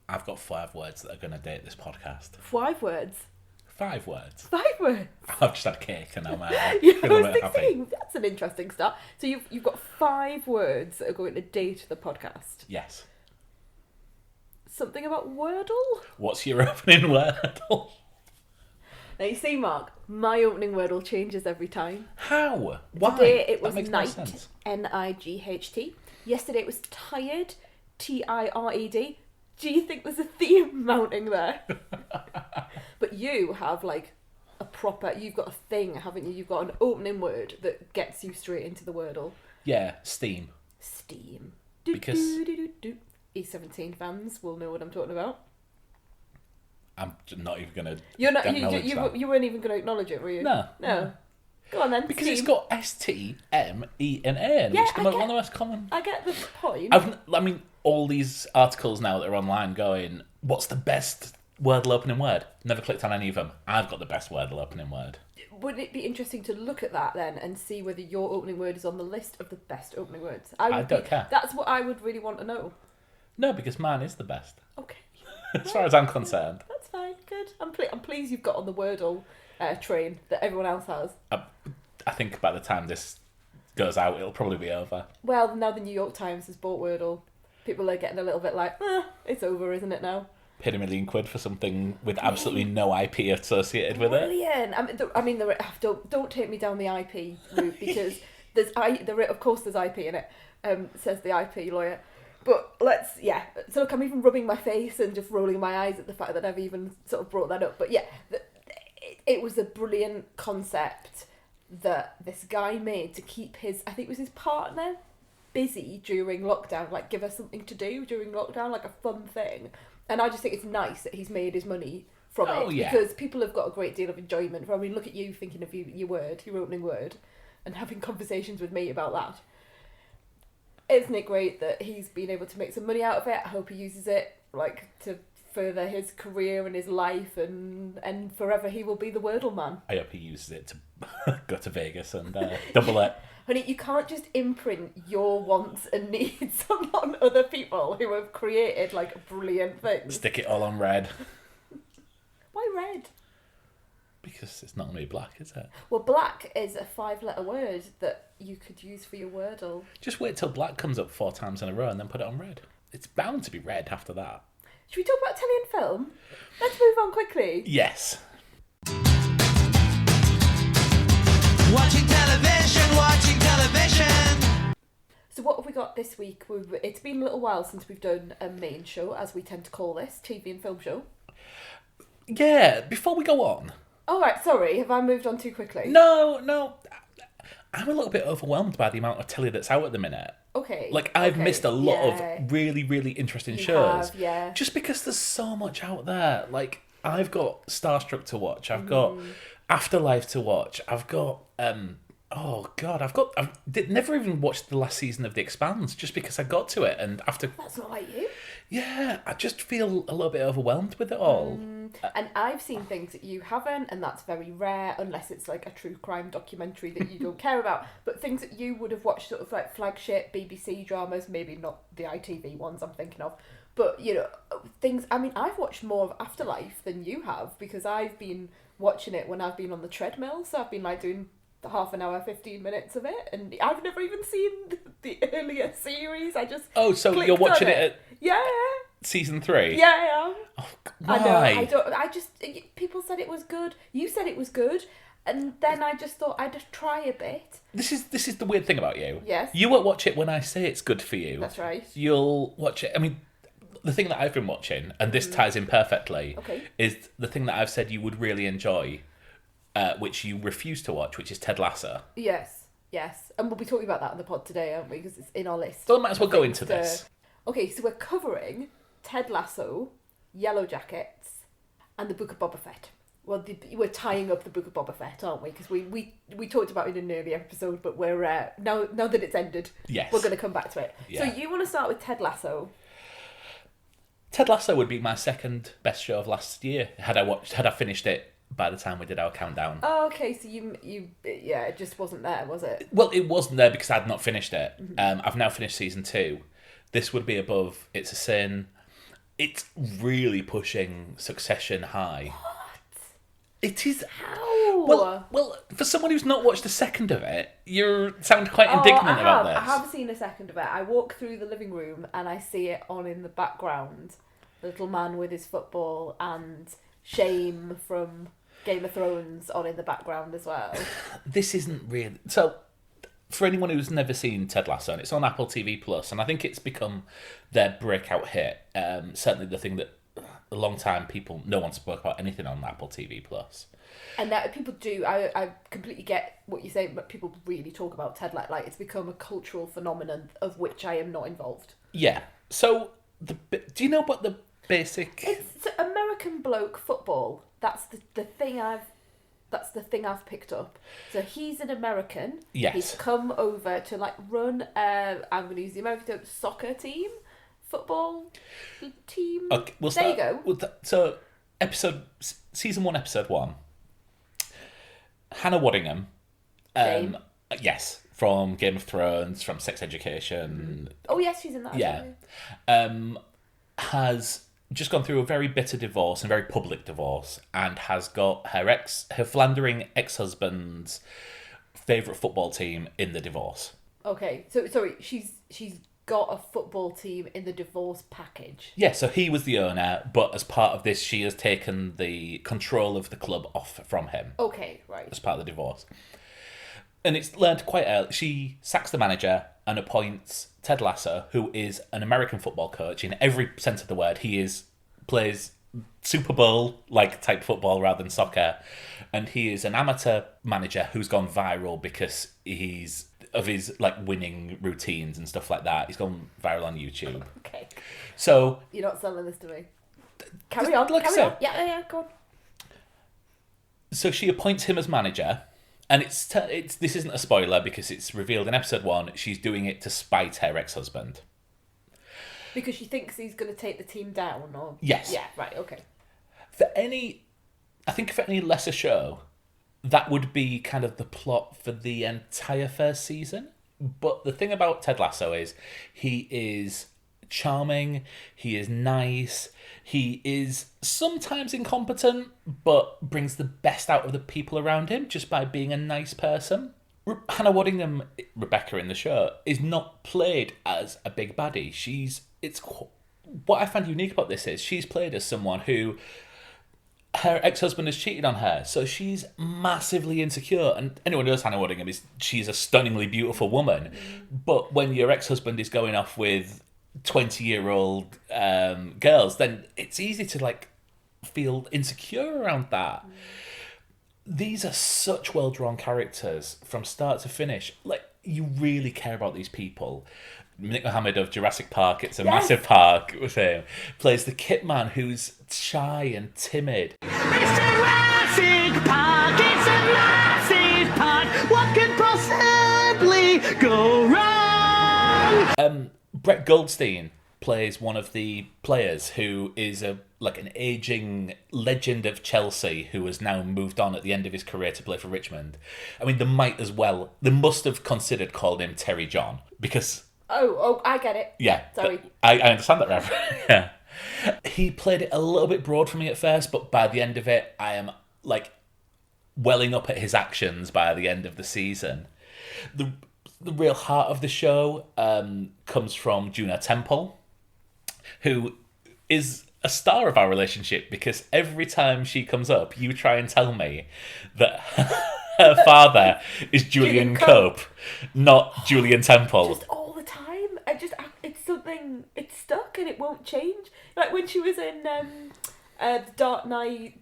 I've got 5 words that are going to date this podcast. 5 words? 5 words. 5 words? I've just had cake and I'm Yeah, I feeling was a bit happy. thinking, that's an interesting start. So you've got 5 words that are going to date the podcast. Yes. Something about Wordle? What's your opening Wordle? Now you see, Mark, my opening Wordle changes every time. How? Why? Today it was that makes no night, sense. Night. Yesterday it was tired, Tired. Do you think there's a theme mounting there? But you have like you've got a thing, haven't you? You've got an opening word that gets you straight into the Wordle. Yeah, Steam. Steam. Because E17 fans will know what I'm talking about. I'm not even going to You weren't even going to acknowledge it, were you? No. Go on then. Because Steam. it's got S-T-M-E-N-N, Yeah, which is one of the most common. I get the point. I mean, all these articles now that are online going, what's the best Wordle opening word? Never clicked on any of them. I've got the best Wordle opening word. Wouldn't it be interesting to look at that then and see whether your opening word is on the list of the best opening words? I don't care. That's what I would really want to know. No, because mine is the best. Okay. As far as I'm concerned. That's fine. Good. I'm pleased you've got on the Wordle train that everyone else has. I think by the time this goes out, it'll probably be over. Well, now the New York Times has bought Wordle. People are getting a little bit like, it's over, isn't it now? Paid £1 million for something with absolutely no IP associated with it. Brilliant. Don't take me down the IP route because of course there's IP in it, says the IP lawyer. But so look, I'm even rubbing my face and just rolling my eyes at the fact that I've even sort of brought that up. But yeah, it was a brilliant concept that this guy made to keep I think it was his partner, busy during lockdown, like give her something to do during lockdown, like a fun thing. And I just think it's nice that he's made his money from it. Yeah. Because people have got a great deal of enjoyment from. I mean, look at you thinking of your opening word, and having conversations with me about that. Isn't it great that he's been able to make some money out of it? I hope he uses it to further his career and his life, and forever he will be the Wordle man. I hope he uses it to go to Vegas and double it. Honey, you can't just imprint your wants and needs on other people who have created brilliant things. Stick it all on red. Why red? Because it's not going to be black, is it? Well, black is a 5-letter word that you could use for your Wordle. Just wait till black comes up 4 times in a row and then put it on red. It's bound to be red after that. Should we talk about telly and film? Let's move on quickly. Yes. Watching television. So what have we got this week? It's been a little while since we've done a main show, as we tend to call this, TV and film show. Yeah, before we go on. Oh, right, sorry, have I moved on too quickly? No. I'm a little bit overwhelmed by the amount of telly that's out at the minute. Okay. I've missed a lot of really, really interesting shows. Have, yeah. Just because there's so much out there. I've got Starstruck to watch. I've got Afterlife to watch. I've got... I've never even watched the last season of The Expanse just because I got to it, and after... That's not like you. Yeah, I just feel a little bit overwhelmed with it all. And I've seen things that you haven't, and that's very rare, unless it's like a true crime documentary that you don't care about. But things that you would have watched, sort of like flagship BBC dramas, maybe not the ITV ones I'm thinking of, but, things... I mean, I've watched more of Afterlife than you have, because I've been watching it when I've been on the treadmill, so I've been, doing... the half an hour, 15 minutes of it, and I've never even seen the earlier series. I just so you're watching it at season 3? Yeah, I am. Oh, why? I just people said it was good. You said it was good, and then I just thought I'd just try a bit. This is the weird thing about you. Yes. You won't watch it when I say it's good for you. That's right. You'll watch it. I mean, the thing that I've been watching, and this ties in perfectly, is the thing that I've said you would really enjoy. Which you refuse to watch, which is Ted Lasso. Yes. And we'll be talking about that on the pod today, aren't we? Because it's in our list. So I might as well go into this. Okay, so we're covering Ted Lasso, Yellowjackets, and the Book of Boba Fett. Well, we're tying up the Book of Boba Fett, aren't we? Because we talked about it in an earlier episode, but we're now that it's ended, yes, we're going to come back to it. Yeah. So you want to start with Ted Lasso? Ted Lasso would be my second best show of last year. Had I finished it by the time we did our countdown. Oh, okay, so you it just wasn't there, was it? Well, it wasn't there because I'd not finished it. I've now finished season 2. This would be above It's a Sin, it's really pushing Succession high. It is. How? Well, for someone who's not watched a second of it, you sound quite indignant about this. I have seen a second of it. I walk through the living room and I see it on in the background. The little man with his football and Shame from Game of Thrones on in the background as well. This isn't really... So, for anyone who's never seen Ted Lasso, and it's on Apple TV Plus, and I think it's become their breakout hit. Certainly the thing that a long time no one spoke about anything on Apple TV Plus. And that people do, I completely get what you're saying, but people really talk about Ted Lasso. Like, it's become a cultural phenomenon of which I am not involved. Yeah. So, do you know what the basic... It's American bloke football. That's the thing I've picked up. So he's an American. Yes. He's come over to like run I'm going to use the American term, soccer team, football team. Okay, there you go. So season 1, episode 1. Hannah Waddingham. Shame. Yes, from Game of Thrones, from Sex Education. Oh yes, she's in that. Yeah. Has just gone through a very bitter divorce, and very public divorce, and has got her philandering ex-husband's favourite football team in the divorce. Okay, so sorry, she's got a football team in the divorce package. Yeah, so he was the owner, but as part of this, she has taken the control of the club off from him. Okay, right. As part of the divorce. And it's learned quite early. She sacks the manager and appoints Ted Lasso, who is an American football coach in every sense of the word. He plays Super Bowl-like type football rather than soccer. And he is an amateur manager who's gone viral because of his like winning routines and stuff like that. He's gone viral on YouTube. Okay. So... You're not selling this to me. Carry on. Yeah, go on. So she appoints him as manager... And it's this isn't a spoiler because it's revealed in episode 1. She's doing it to spite her ex-husband. Because she thinks he's going to take the team down, or yes, yeah, right, okay. For any lesser show, that would be kind of the plot for the entire first season. But the thing about Ted Lasso is he is charming, he is nice, he is sometimes incompetent, but brings the best out of the people around him just by being a nice person. Hannah Waddingham, Rebecca in the show, is not played as a big baddie. What I find unique about this is she's played as someone who her ex-husband has cheated on her, so she's massively insecure. And anyone who knows Hannah Waddingham she's a stunningly beautiful woman. But when your ex-husband is going off with 20-year-old girls, then it's easy to like feel insecure around that. These are such well-drawn characters from start to finish. Like, you really care about these people. Nick Mohammed of Jurassic Park, It's a Massive Park with him, plays the kit man who's shy and timid. It's Jurassic Park, it's a massive park. What could possibly go wrong? Brett Goldstein plays one of the players who is an aging legend of Chelsea who has now moved on at the end of his career to play for Richmond. I mean, they must have considered calling him Terry John because... Oh, I get it. Yeah. Sorry. I understand that reference. Yeah. He played it a little bit broad for me at first, but by the end of it, I am like welling up at his actions by the end of the season. The real heart of the show comes from Juno Temple, who is a star of our relationship because every time she comes up, you try and tell me that her father is Julian Cope, not Julian Temple. Just all the time. It's something, it's stuck and it won't change. Like when she was in the Dark Knight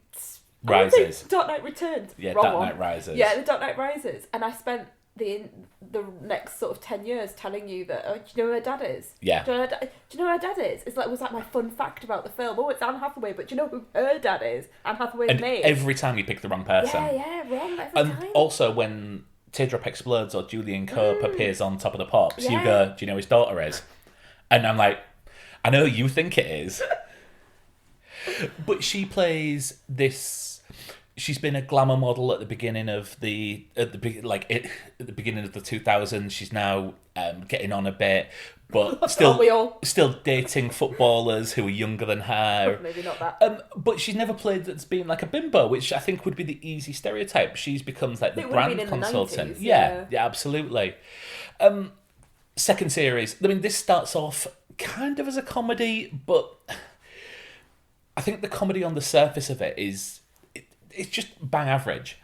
Rises. Dark Knight Returns. Yeah, Wrong Dark one. Knight Rises. Yeah, the Dark Knight Rises. And I spent the next sort of 10 years telling you that, do you know who her dad is? Yeah. Do you know who her dad is? Was that my fun fact about the film? Oh, it's Anne Hathaway, but do you know who her dad is? Anne Hathaway's maid. Every time you pick the wrong person. Yeah, wrong every And time. also when Teardrop explodes or Julian Cope appears on Top of the Pops, you Yeah. go, do you know who his daughter is? And I'm like, I know you think it is. But she plays this... She's been a glamour model at the beginning of the beginning of the 2000s. She's now getting on a bit, but Aren't we all? still dating footballers who are younger than her. Maybe not that. But she's never played that's been like a bimbo, which I think would be the easy stereotype. She's becomes like the It would have brand been in the consultant. 90s, yeah, yeah. absolutely. Second series. I mean, this starts off kind of as a comedy, but I think the comedy on the surface of it is it's just bang average.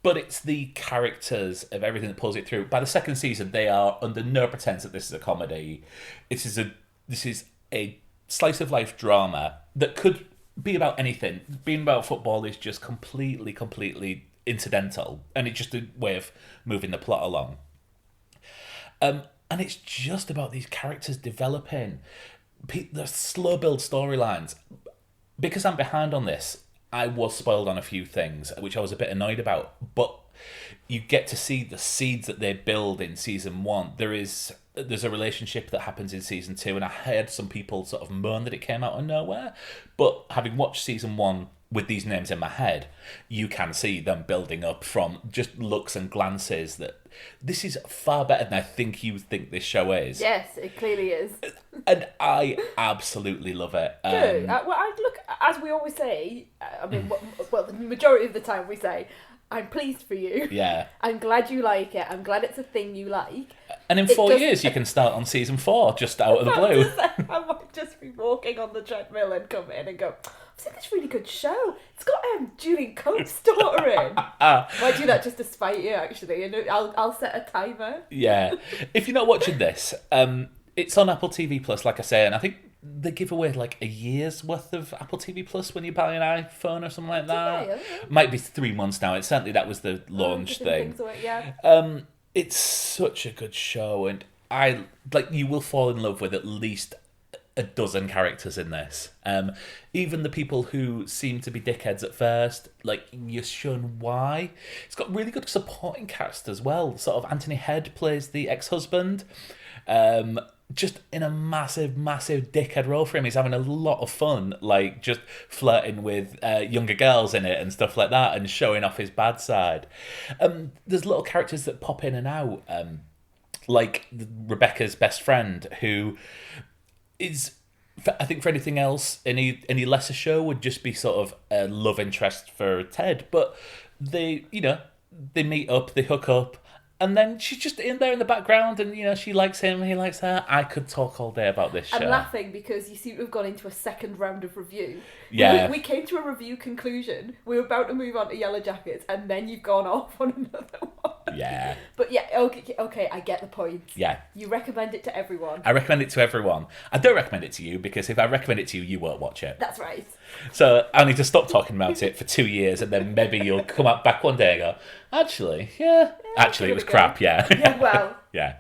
But it's the characters of everything that pulls it through. By the second season, they are under no pretense that this is a comedy. This is a slice of life drama that could be about anything. Being about football is just completely incidental, and it's just a way of moving the plot along. And it's just about these characters developing the slow build storylines. Because I'm behind on this, I was spoiled on a few things, which I was a bit annoyed about. But you get to see the seeds that they build in season 1. There's a relationship that happens in season 2, and I heard some people sort of moan that it came out of nowhere. But having watched season 1 with these names in my head, you can see them building up from just looks and glances that this is far better than I think you think this show is. Yes, it clearly is. And I absolutely love it. Good. Well, I look, as we always say, I mean, well, the majority of the time we say, I'm pleased for you. Yeah. I'm glad you like it. I'm glad it's a thing you like. And in 4 years, you can start on season 4, just out of the blue. I might just be walking on the treadmill and come in and go, I've seen this really good show. It's got Julian Coates' daughter in. Might do that just to spite you, actually, and I'll set a timer. Yeah. If you're not watching this, it's on Apple TV Plus, like I say, and I think they give away like a year's worth of Apple TV Plus when you buy an iPhone or something like that. Might be 3 months now. It's certainly that was the launch thing. Yeah. It's such a good show, and you will fall in love with at least a dozen characters in this. Even the people who seem to be dickheads at first, like, you're shown why. It's got really good supporting cast as well. Sort of Anthony Head plays the ex-husband. Just in a massive dickhead role for him. He's having a lot of fun, like just flirting with younger girls in it and stuff like that, and showing off his bad side. There's little characters that pop in and out, like Rebecca's best friend, who is, I think for anything else, any lesser show would just be sort of a love interest for Ted. But they meet up, they hook up, and then she's just in there in the background, and she likes him, he likes her. I could talk all day about this show. I'm laughing because you seem to have gone into a second round of review. Yeah. We came to a review conclusion. We were about to move on to Yellowjackets, and then you've gone off on another one. Yeah. But yeah, okay, I get the point. Yeah. You recommend it to everyone. I recommend it to everyone. I don't recommend it to you, because if I recommend it to you, you won't watch it. That's right. So I need to stop talking about it for 2 years, and then maybe you'll come back one day and go, actually, it was crap, yeah. Yeah, well. Yeah.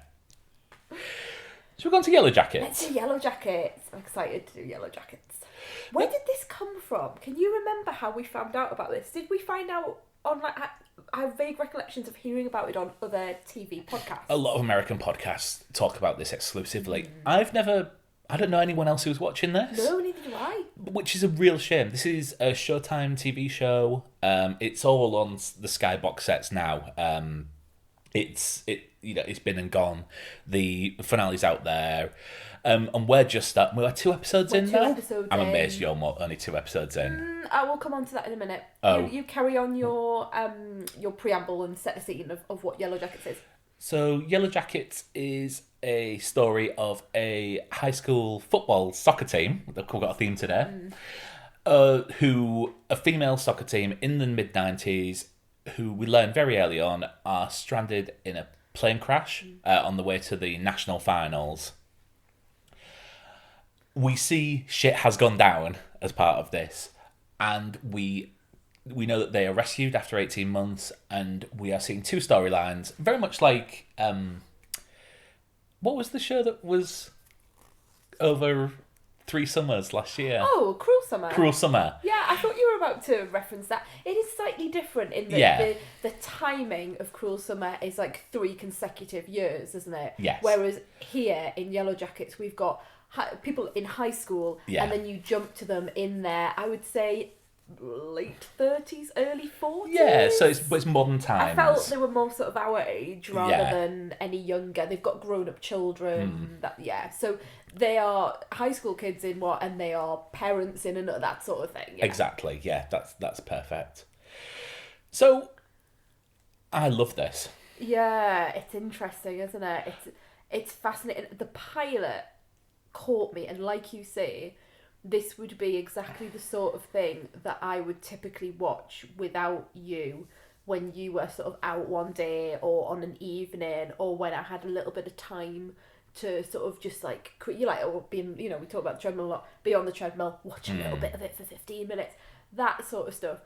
So we're going to Yellowjackets. Let's do Yellowjackets. I'm excited to do Yellowjackets. Where did this come from? Can you remember how we found out about this? Did we find out on, like, I have vague recollections of hearing about it on other TV podcasts. A lot of American podcasts talk about this exclusively. I don't know anyone else who's watching this. No, neither do I. Which is a real shame. This is a Showtime TV show. It's all on the Sky box sets now. It's been and gone. The finale's out there. And we're just starting. We're 2 episodes in now. I'm amazed you're only 2 episodes in. I will come on to that in a minute. Oh. You carry on your preamble and set the scene of what Yellowjackets is. So Yellowjackets is a story of a high school soccer team. We've got a theme today. A female soccer team in the mid-90s, who we learn very early on are stranded in a plane crash on the way to the national finals. We see shit has gone down as part of this, and we know that they are rescued after 18 months, and we are seeing 2 storylines, very much like what was the show that was over 3 summers last year? Oh, Cruel Summer. Cruel Summer. Yeah, I thought you were about to reference that. It is slightly different in that the timing of Cruel Summer is like 3 consecutive years, isn't it? Yes. Whereas here in Yellowjackets, we've got people in high school, Yeah. and then you jump to them in their, I would say, late 30s, early 40s. Yeah, so it's modern times. I felt they were more sort of our age rather Yeah. than any younger. They've got grown-up children. So they are high school kids in what, and they are parents in another, that sort of thing. Yeah. Exactly, yeah, that's perfect. So, I love this. Yeah, it's interesting, isn't it? It's fascinating. The pilot caught me, and like you say, this would be exactly the sort of thing that I would typically watch without you when you were sort of out one day or on an evening, or when I had a little bit of time to sort of just like, you like, or being, we talk about the treadmill a lot, be on the treadmill, watch a little bit of it for 15 minutes, that sort of stuff.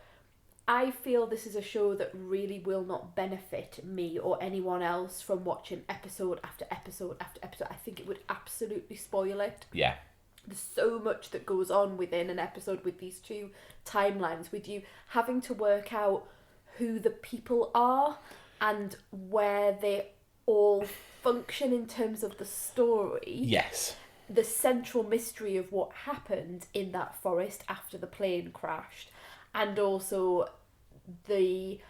I feel this is a show that really will not benefit me or anyone else from watching episode after episode after episode. I think it would absolutely spoil it. Yeah. There's so much that goes on within an episode with these two timelines, with you having to work out who the people are and where they all function in terms of the story. Yes. The central mystery of what happened in that forest after the plane crashed. And also there's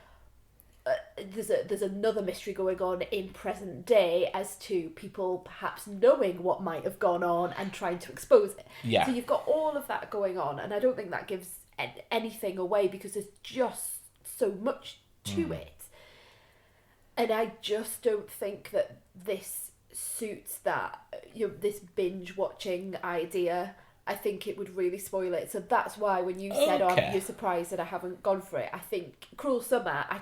another mystery going on in present day as to people perhaps knowing what might have gone on and trying to expose it. Yeah. So you've got all of that going on, and I don't think that gives anything away because there's just so much to it. And I just don't think that this suits that, this binge watching idea. I think it would really spoil it. So that's why when you said, you're surprised that I haven't gone for it, I think Cruel Summer, I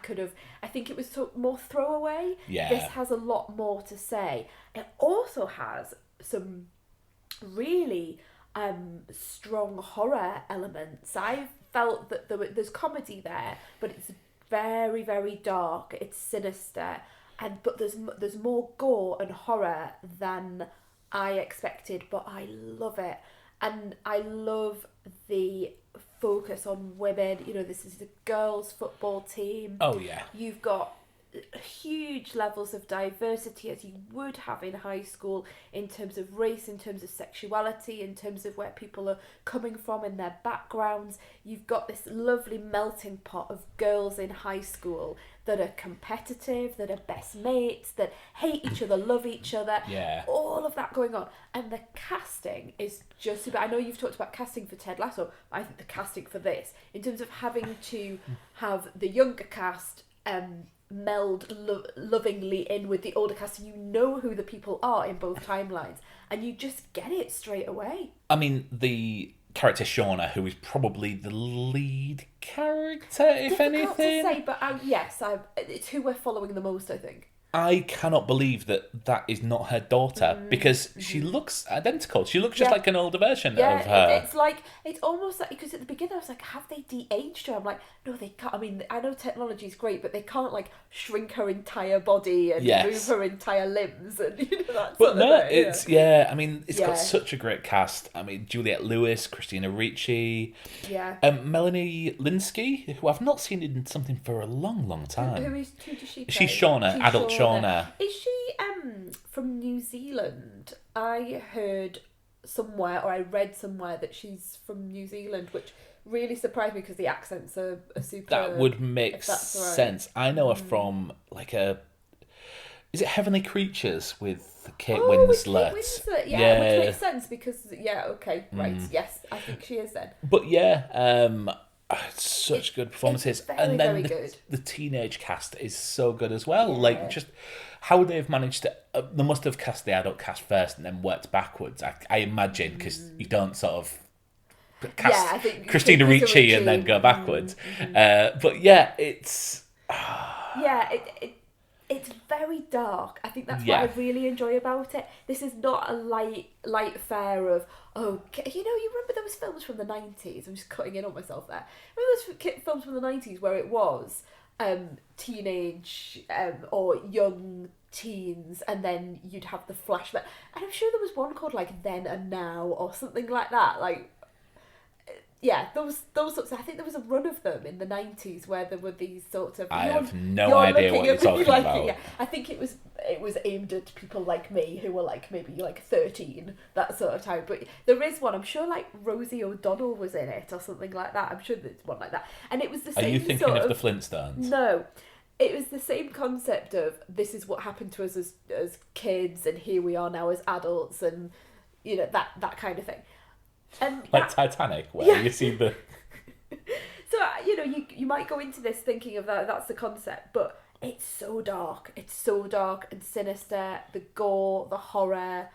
think it was more throwaway. Yeah. This has a lot more to say. It also has some really strong horror elements. I felt that there's comedy there, but it's very, very dark. It's sinister. But there's more gore and horror than I expected, but I love it. And I love the focus on women. This is the girls' football team. Oh, yeah. You've got huge levels of diversity as you would have in high school in terms of race, in terms of sexuality, in terms of where people are coming from in their backgrounds. You've got this lovely melting pot of girls in high school that are competitive, that are best mates, that hate each other, love each other. Yeah. All of that going on. And the casting is just super. I know you've talked about casting for Ted Lasso. I think the casting for this, in terms of having to have the younger cast meld lovingly in with the older cast, you know who the people are in both timelines, and you just get it straight away. I mean, the character Shauna, who is probably the lead character, if Difficult anything. to say, but yes, it's who we're following the most, I think. I cannot believe that is not her daughter, because she looks identical. She looks just like an older version of her. It's almost like, because at the beginning I was like, have they de-aged her? I'm like, no, they can't. I mean, I know technology is great, but they can't like shrink her entire body and move her entire limbs and that. But no, it's I mean, it's got such a great cast. I mean, Juliette Lewis, Christina Ricci, Melanie Linsky, who I've not seen in something for a long, long time. Who does she play? She's Shauna, adult Shauna. Is she from New Zealand? I heard somewhere, or I read somewhere, that she's from New Zealand, which really surprised me because the accents are superb. That would make sense. I know her from is it Heavenly Creatures with Kate Winslet? With Kate Winslet, which makes sense because yes, I think she is then. But such good performances, very, and then very good. The teenage cast is so good as well. Like, just how they've managed to. They must have cast the adult cast first and then worked backwards. I imagine, because you don't sort of cast I think Christina Ricci and then go backwards. But it's it's very dark. I think that's what I really enjoy about it. This is not a light fare of, you remember those films from the 90s? I'm just cutting in on myself there. Remember those films from the 90s where it was teenage or young teens, and then you'd have the flashback. And I'm sure there was one called like Then and Now or something like that. Like, yeah, those sorts. I think there was a run of them in the 90s where there were these sorts of. I have no idea what you're talking about. Yeah, I think it was aimed at people like me who were like maybe like 13, that sort of time. But there is one. I'm sure like Rosie O'Donnell was in it or something like that. I'm sure there's one like that. And it was the same. Are you thinking sort of the Flintstones? No. It was the same concept of this is what happened to us as kids, and here we are now as adults, and you know that kind of thing. And like Titanic, where you see the. So you know you might go into this thinking of that's the concept, but it's so dark. It's so dark and sinister. The gore, the horror.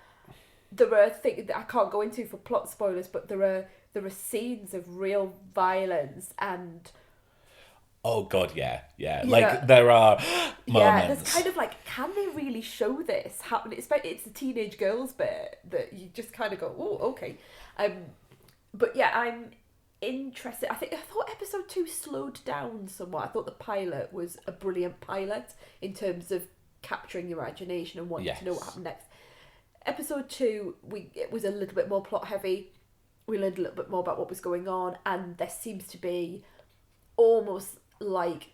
There are things that I can't go into for plot spoilers, but there are scenes of real violence and. Oh God, yeah. Like there are moments. Yeah, there's kind of like, can they really show this happening? It's the teenage girls bit that you just kind of go, oh, okay. But yeah, I'm interested. I thought episode 2 slowed down somewhat. I thought the pilot was a brilliant pilot in terms of capturing your imagination and wanting to know what happened next. Episode 2, it was a little bit more plot heavy. We learned a little bit more about what was going on, and there seems to be almost like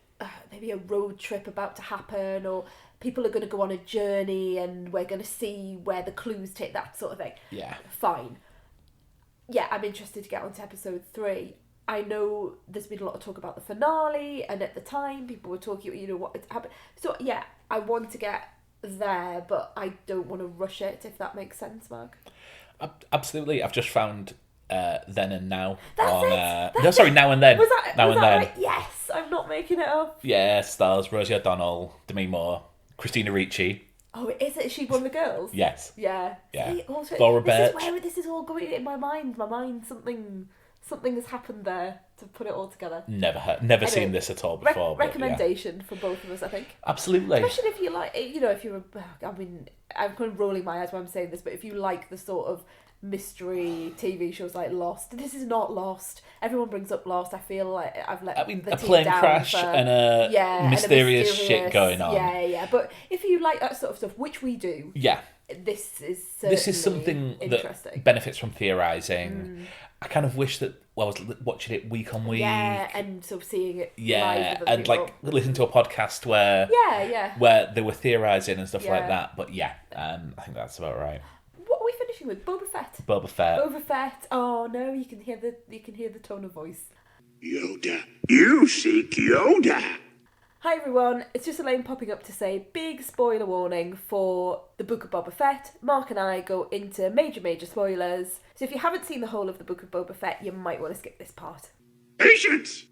maybe a road trip about to happen, or people are going to go on a journey and we're going to see where the clues take, that sort of thing. Yeah. Fine. Yeah, I'm interested to get on to episode 3. I know there's been a lot of talk about the finale, and at the time people were talking, you know, what had happened. So yeah, I want to get there, but I don't want to rush it, if that makes sense, Mark. Absolutely. I've just found Then and Now. That's it. No, sorry, Now and Then. Was that Then. right? Yes, I'm not making it up. Yeah, stars Rosie O'Donnell, Demi Moore, Christina Ricci. Oh, is she one of the girls? Yes. Yeah. Yeah. See, also, Laura this is Birch. where this is all going in my mind. Something has happened there to put it all together. Never seen this at all before. Recommendation for both of us, I think. Absolutely. Especially if you like, you know, if you're, I mean, I'm kind of rolling my eyes when I'm saying this, but if you like the sort of mystery TV shows like Lost, this is not Lost. Everyone brings up Lost. I feel like I've let a plane crash and a mysterious shit going on. Yeah. But if you like that sort of stuff, which we do, this is something that benefits from theorising. I kind of wish that I was watching it week on week. Yeah, and sort of seeing it. Yeah, live with and people. like listen to a podcast where where they were theorising and stuff like that. But yeah, I think that's about right. What are we finishing with? Boba Fett. Boba Fett. Oh no, you can hear the tone of voice. Yoda. You seek Yoda. Hi everyone, it's just Elaine popping up to say big spoiler warning for the Book of Boba Fett. Mark and I go into major spoilers. So if you haven't seen the whole of the Book of Boba Fett, you might want to skip this part. Patience.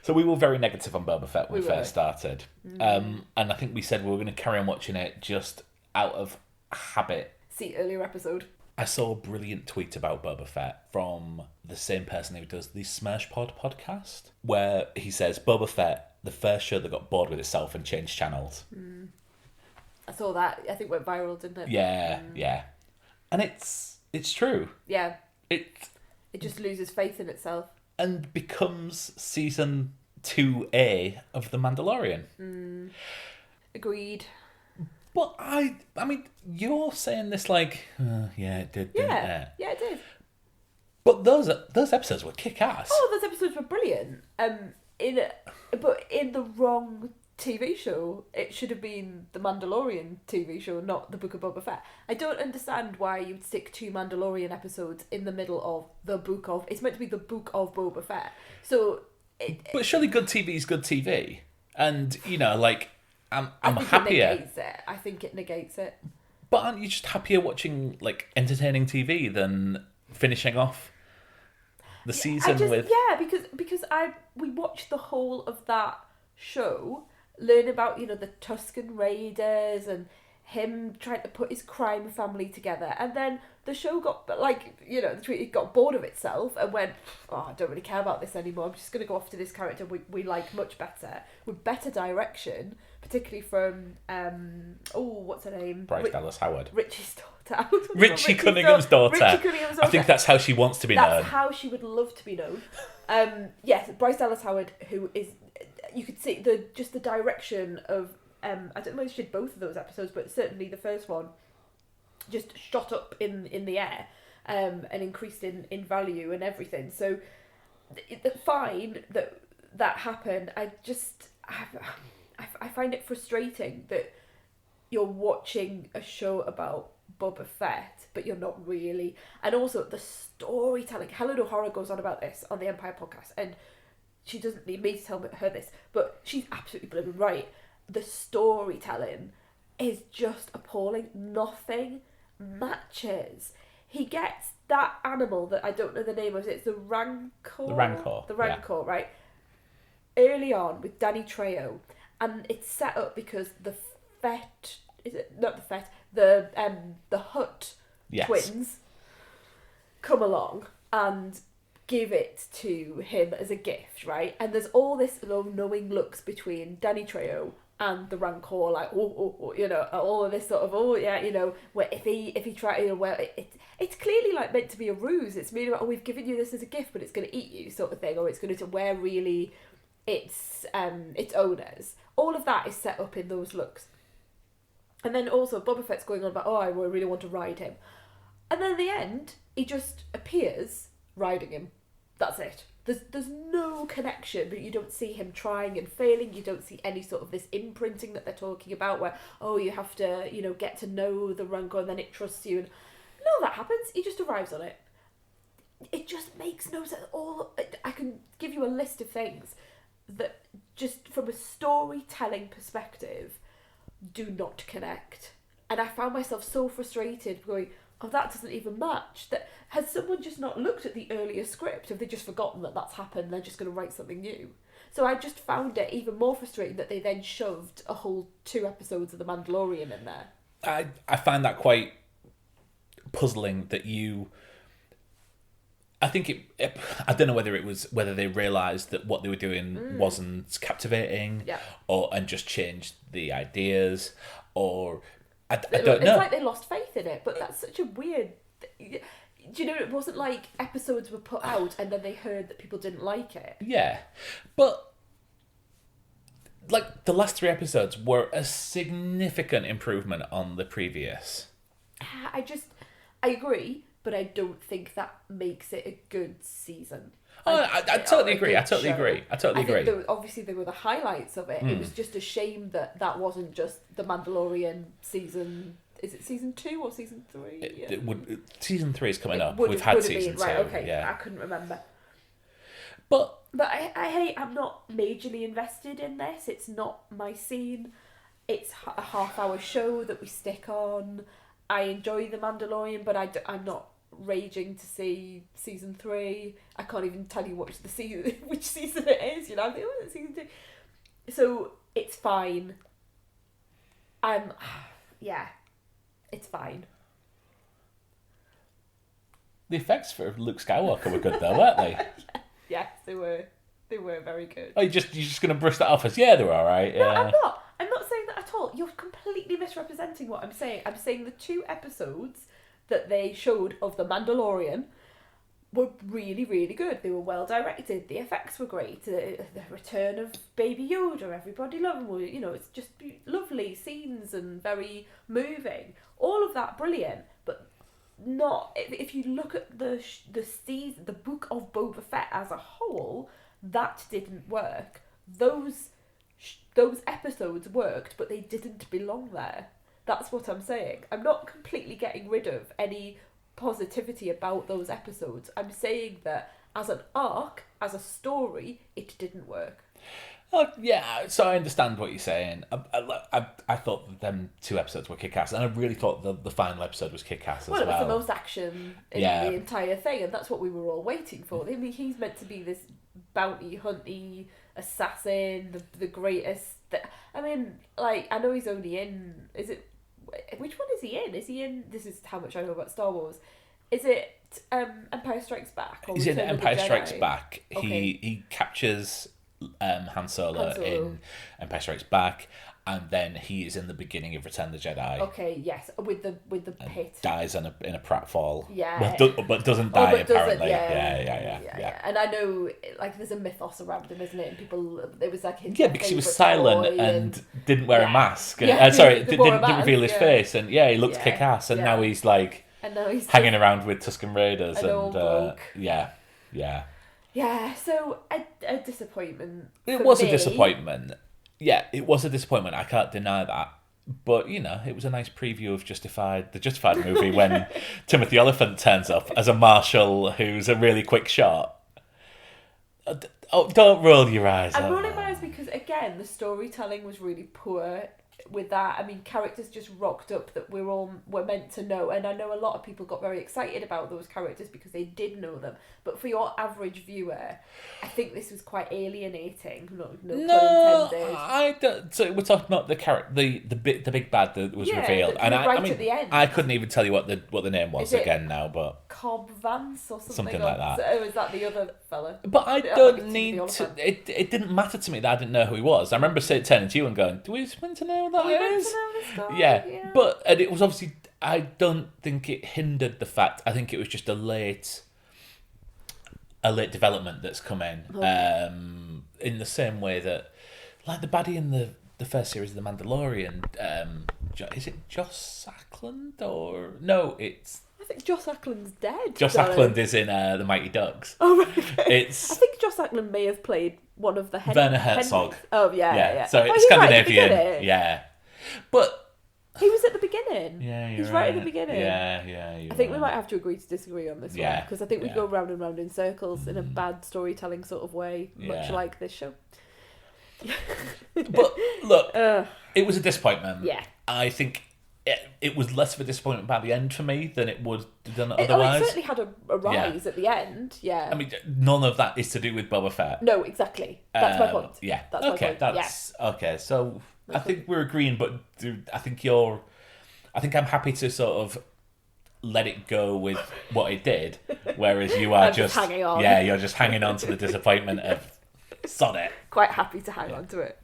So we were very negative on Boba Fett when we first started. And I think we said we were going to carry on watching it just out of habit. See earlier episode. I saw a brilliant tweet about Boba Fett from the same person who does the Smash Pod podcast, where he says Boba Fett, the first show that got bored with itself and changed channels. I saw that. I think went viral, didn't it? Yeah. And it's true. Yeah. It just loses faith in itself. And becomes season 2A of The Mandalorian. Agreed. But I mean, you're saying this like, yeah, it did, didn't it? Yeah, it did. But those episodes were kick-ass. Oh, those episodes were brilliant. But in the wrong TV show, it should have been the Mandalorian TV show, not the Book of Boba Fett. I don't understand why you'd stick 2 Mandalorian episodes in the middle of the Book of... It's meant to be the Book of Boba Fett. So... But surely good TV is good TV. And, you know, like... I'm happier. I think it negates it. But aren't you just happier watching like entertaining TV than finishing off the season with? Yeah, because we watched the whole of that show, learn about the Tusken Raiders and him trying to put his crime family together, and then the show got it got bored of itself and went, oh, I don't really care about this anymore. I'm just going to go off to this character we like much better, with better direction, particularly from what's her name? Bryce Dallas Howard. Richie's daughter. Richie Cunningham's daughter. Richie Cunningham's daughter. I think that's how she wants to be known. That's how she would love to be known. Yes, Bryce Dallas Howard, who is, you could see the direction of. I don't know if she did both of those episodes, but certainly the first one just shot up in the air. and increased in value and everything. So fine that happened. I find it frustrating that you're watching a show about Boba Fett, but you're not really. And also the storytelling. Helen O'Hara goes on about this on the Empire podcast, and she doesn't need me to tell her this, but she's absolutely blooming right. The storytelling is just appalling. Nothing matches. He gets that animal that I don't know the name of. It's the Rancor. The Rancor, yeah. Right? Early on with Danny Trejo, and it's set up because the Fett, is it not the Fett? The Hutt twins come along and give it to him as a gift, right? And there's all this knowing looks between Danny Trejo and the Rancor, like all of this sort of where if he try it's clearly like meant to be a ruse. It's really like, we've given you this as a gift, but it's going to eat you, sort of thing, or it's going to wear really its owners. All of that is set up in those looks. And then also Boba Fett's going on about, I really want to ride him. And then at the end, he just appears riding him. That's it. There's no connection, but you don't see him trying and failing. You don't see any sort of this imprinting that they're talking about where, you have to, get to know the Rancor and then it trusts you. And no, that happens. He just arrives on it. It just makes no sense. I can give you a list of things that just from a storytelling perspective do not connect. And I found myself so frustrated going, that doesn't even match. That has someone just not looked at the earlier script? Have they just forgotten that that's happened and they're just going to write something new? So I just found it even more frustrating that they then shoved a whole 2 episodes of The Mandalorian in there. I find that quite puzzling that I think I don't know whether they realised that what they were doing wasn't captivating, and just changed the ideas, or I don't know. It's like they lost faith in it, but that's such a weird. Do you know? It wasn't like episodes were put out and then they heard that people didn't like it. Yeah, but like the last 3 episodes were a significant improvement on the previous. I agree. But I don't think that makes it a good season. I totally agree. I totally agree. Obviously, they were the highlights of it. It was just a shame that wasn't just The Mandalorian season. Is it season 2 or season 3? Season 3 is coming up. We've had season 2. Right, okay. Yeah. I couldn't remember. But I'm not majorly invested in this. It's not my scene. It's a half-hour show that we stick on. I enjoy The Mandalorian, but I'm not raging to see season 3. I can't even tell you which season it is. I think it's season 2. So it's fine. It's fine. The effects for Luke Skywalker were good though, weren't they? Yes, they were. They were very good. Oh, you're just going to brush that off as they were all right. Yeah. No, I'm not saying that at all. You're completely misrepresenting what I'm saying. I'm saying the 2 episodes that they showed of The Mandalorian were really, really good. They were well directed. The effects were great. The return of Baby Yoda, everybody loved him. It's just lovely scenes and very moving. All of that brilliant, but not. If you look at the season, the Book of Boba Fett as a whole, that didn't work. Those episodes worked, but they didn't belong there. That's what I'm saying. I'm not completely getting rid of any positivity about those episodes. I'm saying that as an arc, as a story, it didn't work. Oh, yeah, so I understand what you're saying. I thought that them 2 episodes were kick-ass, and I really thought the final episode was kick-ass as well. Well, it was the most action in the entire thing, and that's what we were all waiting for. I mean, he's meant to be this bounty hunty assassin, the greatest. I mean, like, I know he's only in. Which one is he in? Is he in? This is how much I know about Star Wars. Is it Empire Strikes Back? Or he's in Empire Strikes Back. Okay. He captures Han Solo in Empire Strikes Back, and then he is in the beginning of Return of the Jedi. Okay, yes, with the pit. Dies in a pratfall. Yeah, but doesn't die apparently. Yeah. And I know, like, there's a mythos around him, isn't it? And people, it was like his because he was silent and didn't wear a mask. Yeah, Didn't reveal his face, and he looked kick ass, and now he's like And now he's hanging around with Tusken Raiders. An old bloke. Yeah. Yeah, so a disappointment. It was a disappointment. Yeah, it was a disappointment. I can't deny that. But, you know, it was a nice preview of the Justified movie when Timothy Oliphant turns up as a marshal who's a really quick shot. Oh, don't roll your eyes. I'm rolling my eyes because, again, the storytelling was really poor with that. I mean, characters just rocked up that we're meant to know. And I know a lot of people got very excited about those characters because they did know them. But for your average viewer, I think this was quite alienating. No pun intended. I don't. So we're talking about the character, the big bad that was revealed, and right I mean, at the end. I couldn't even tell you what the name was again now, but Cobb Vance or something like that. Oh, is that the other fella? But I don't need to. It didn't matter to me that I didn't know who he was. I remember turning to you and going, "Do we want to know who that is?" To know this guy? Yeah, but and it was obviously. I don't think it hindered the fact. I think it was just a late development that's come in. In the same way that, like the baddie in the first series of The Mandalorian, is it Joss Ackland or no? It's. I think Joss Ackland's dead. Joss Ackland is in The Mighty Ducks. Oh right. It's. I think Joss Ackland may have played one of the Werner Herzog. Oh yeah. So it's Scandinavian. Yeah, but. He was at the beginning. Yeah, he's right at the beginning. Yeah. I think we might have to agree to disagree on this one because I think we Yeah. go round and round in circles in a bad storytelling sort of way, much like this show. But look, it was a disappointment. Yeah. I think it was less of a disappointment by the end for me than it would have done otherwise. It certainly had a rise at the end. Yeah. I mean, none of that is to do with Boba Fett. No, exactly. That's my point. Yeah. That's my point. That's okay. So I think we're agreeing, but I think I'm happy to sort of let it go with what it did, whereas you are just hanging on. Yeah, you're just hanging on to the disappointment of sod it. Quite happy to hang on to it.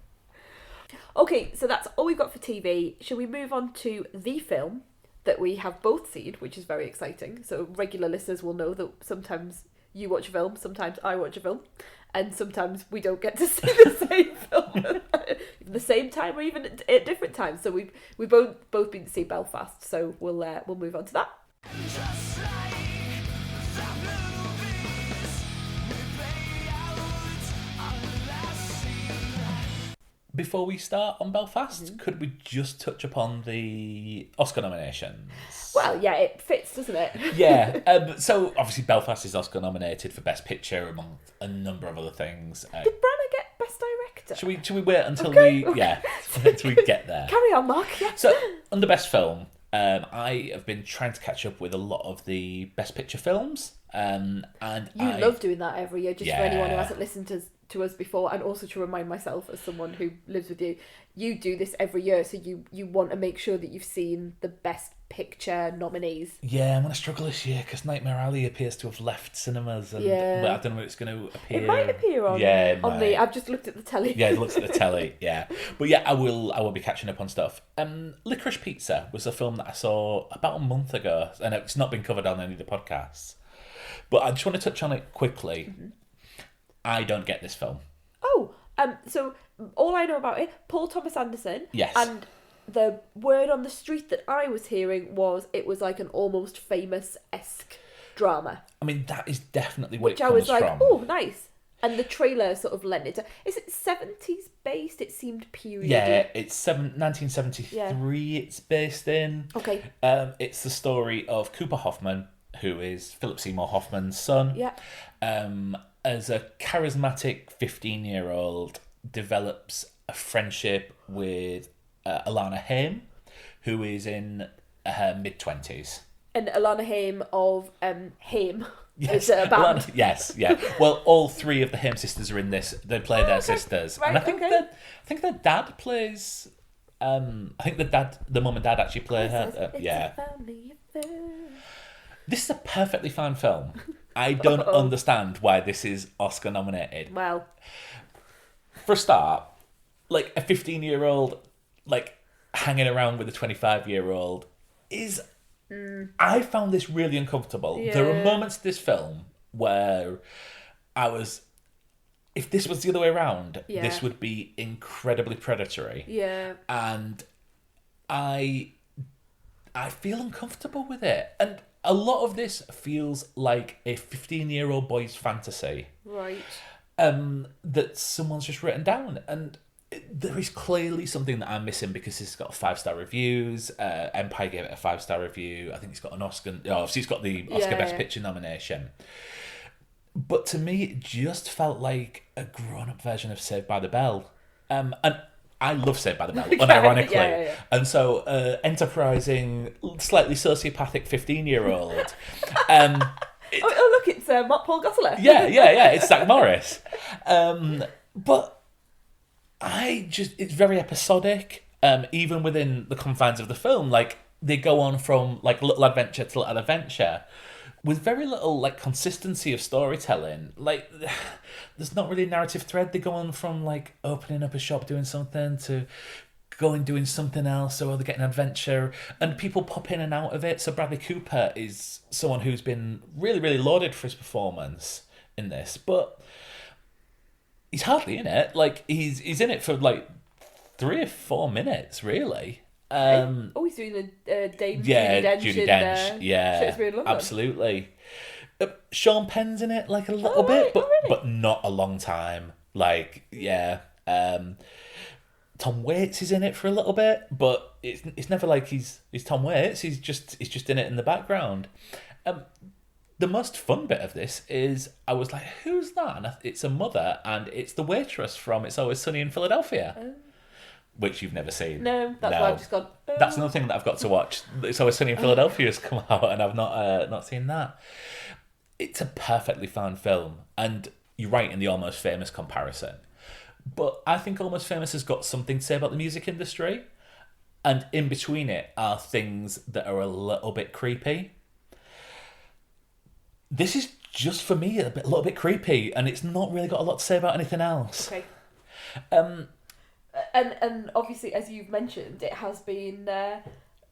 Okay, so that's all we've got for TV. Shall we move on to the film that we have both seen, which is very exciting. So regular listeners will know that sometimes you watch a film, sometimes I watch a film, and sometimes we don't get to see the same film at the same time or even at different times. So we've both been to see Belfast, so we'll move on to that. Just like the movies we play out on the last scene. Before we start on Belfast, could we just touch upon the Oscar nominations? Well, yeah, it fits, doesn't it? Yeah. So obviously Belfast is Oscar nominated for Best Picture among a number of other things. Did Branagh get Best Director? Should we wait until until we get there? Carry on, Mark. Yeah. So under Best Film, I have been trying to catch up with a lot of the Best Picture films, and I love doing that every year. Just for anyone who Yeah. hasn't listened to us before, and also to remind myself as someone who lives with you do this every year, so you want to make sure that you've seen the Best Picture nominees. Yeah, I'm going to struggle this year because Nightmare Alley appears to have left cinemas, and but I don't know when it's going to appear. It might appear on I've just looked at the telly. Yeah, it looks at the telly. Yeah, but yeah, I will be catching up on stuff. Liquorice Pizza was a film that I saw about a month ago, and it's not been covered on any of the podcasts. But I just want to touch on it quickly. Mm-hmm. I don't get this film. Oh, so all I know about it, Paul Thomas Anderson. Yes. And the word on the street that I was hearing was it was like an Almost Famous-esque drama. I mean, that is definitely what Which it comes I was like, from. oh, nice. And the trailer sort of lent it to... Is it 70s based? It seemed period. Yeah, it's 1973 it's based in. Okay. It's the story of Cooper Hoffman, who is Philip Seymour Hoffman's son. Yeah. As a charismatic 15-year-old develops a friendship with Alana Haim, who is in her mid-20s. And Alana Haim of Haim. Yes, is a band. yes, yeah. Well, all three of the Haim sisters are in this. They play their sisters, right, and I think their dad plays. I think the mum and dad actually play her. Yeah. This is a perfectly fine film. I don't understand why this is Oscar nominated. Well, for a start, like a 15-year-old, like hanging around with a 25-year-old is. I found this really uncomfortable. Yeah. There are moments in this film where I was. If this was the other way around, this would be incredibly predatory. yeah. And I feel uncomfortable with it. And a lot of this feels like a 15-year-old boy's fantasy. Right. That someone's just written down. And there is clearly something that I'm missing because it's got 5-star reviews. Empire gave it a 5-star review. I think it's got an Oscar. Obviously, it's got the Oscar Best Picture nomination. But to me, it just felt like a grown-up version of Saved by the Bell. And I love Saved by the Bell, unironically. Yeah. And so, enterprising, slightly sociopathic 15-year-old. Oh, look, it's Paul Gosselaar. Yeah, it's Zach Morris. But it's very episodic, even within the confines of the film. Like, they go on from, like, little adventure to little adventure with very little, like, consistency of storytelling. Like, there's not really a narrative thread. They go on from, like, opening up a shop, doing something, to going doing something else, or they get an adventure, and people pop in and out of it. So Bradley Cooper is someone who's been really, really lauded for his performance in this, but he's hardly in it. Like, he's in it for, like, 3 or 4 minutes, really. He's doing a Dame Judi Dench, Shakespeare in London. Absolutely. Sean Penn's in it, like, a little bit, but not a long time. Like, Tom Waits is in it for a little bit, but it's never like he's Tom Waits. He's just in it in the background. The most fun bit of this is I was like, who's that? And it's a mother, and it's the waitress from It's Always Sunny in Philadelphia. Which you've never seen. No, that's why I've just gone. That's another thing that I've got to watch. It's Always Sunny in Philadelphia has come out, and I've not seen that. It's a perfectly found film, and you're right in the Almost Famous comparison. But I think Almost Famous has got something to say about the music industry, and in between it are things that are a little bit creepy. This is just, for me, a little bit creepy, and it's not really got a lot to say about anything else. Okay. And obviously, as you've mentioned, it has been